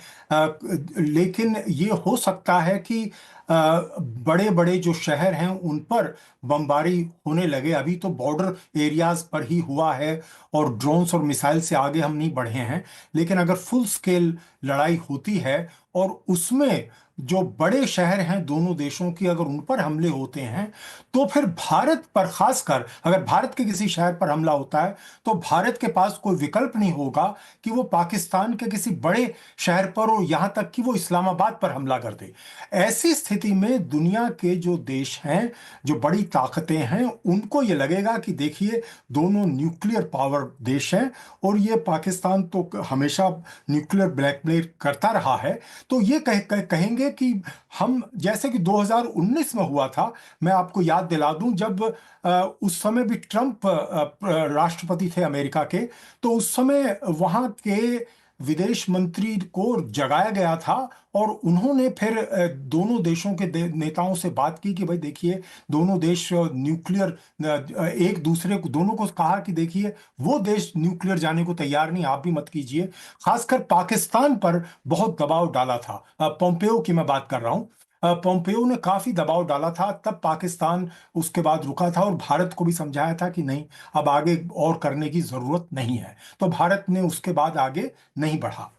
लेकिन ये हो सकता है कि बड़े बड़े जो शहर हैं उन पर बमबारी होने लगे। अभी तो बॉर्डर एरियाज पर ही हुआ है और ड्रोन्स और मिसाइल से आगे हम नहीं बढ़े हैं। लेकिन अगर फुल स्केल लड़ाई होती है और उसमें जो बड़े शहर हैं दोनों देशों की, अगर उन पर हमले होते हैं, तो फिर भारत पर, खासकर अगर भारत के किसी शहर पर हमला होता है, तो भारत के पास कोई विकल्प नहीं होगा कि वो पाकिस्तान के किसी बड़े शहर पर, और यहां तक कि वो इस्लामाबाद पर हमला कर दे। ऐसी स्थिति में दुनिया के जो देश हैं, जो बड़ी ताकतें हैं, उनको ये लगेगा कि देखिए दोनों न्यूक्लियर पावर देश हैं और ये पाकिस्तान तो हमेशा न्यूक्लियर ब्लैकमेल करता रहा है, तो ये कहेंगे देखिए कि हम जैसे कि 2019 में हुआ था, मैं आपको याद दिला दूं, जब उस समय भी ट्रंप राष्ट्रपति थे अमेरिका के, तो उस समय वहां के विदेश मंत्री को जगाया गया था और उन्होंने फिर दोनों देशों के नेताओं से बात की कि भाई देखिए, दोनों देश न्यूक्लियर एक दूसरे को, दोनों को कहा कि देखिए वो देश न्यूक्लियर जाने को तैयार नहीं, आप भी मत कीजिए। खासकर पाकिस्तान पर बहुत दबाव डाला था। पोम्पेयो की मैं बात कर रहा हूं। पोम्पेयो ने काफी दबाव डाला था, तब पाकिस्तान उसके बाद रुका था और भारत को भी समझाया था कि नहीं, अब आगे और करने की जरूरत नहीं है। तो भारत ने उसके बाद आगे नहीं बढ़ा।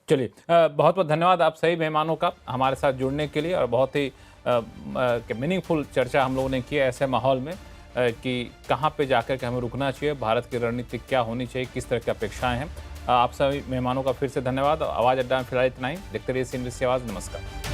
चलिए, बहुत बहुत धन्यवाद आप सभी मेहमानों का हमारे साथ जुड़ने के लिए, और बहुत ही मीनिंगफुल चर्चा हम लोगों ने की है ऐसे माहौल में कि कहाँ पे जाकर के हमें रुकना चाहिए, भारत की रणनीति क्या होनी चाहिए, किस तरह की अपेक्षाएं हैं। आप सभी मेहमानों का फिर से धन्यवाद। आवाज़ अड्डा में फिलहाल इतना ही। देखते रहिए सी इंडस्ट्री आवाज़। नमस्कार।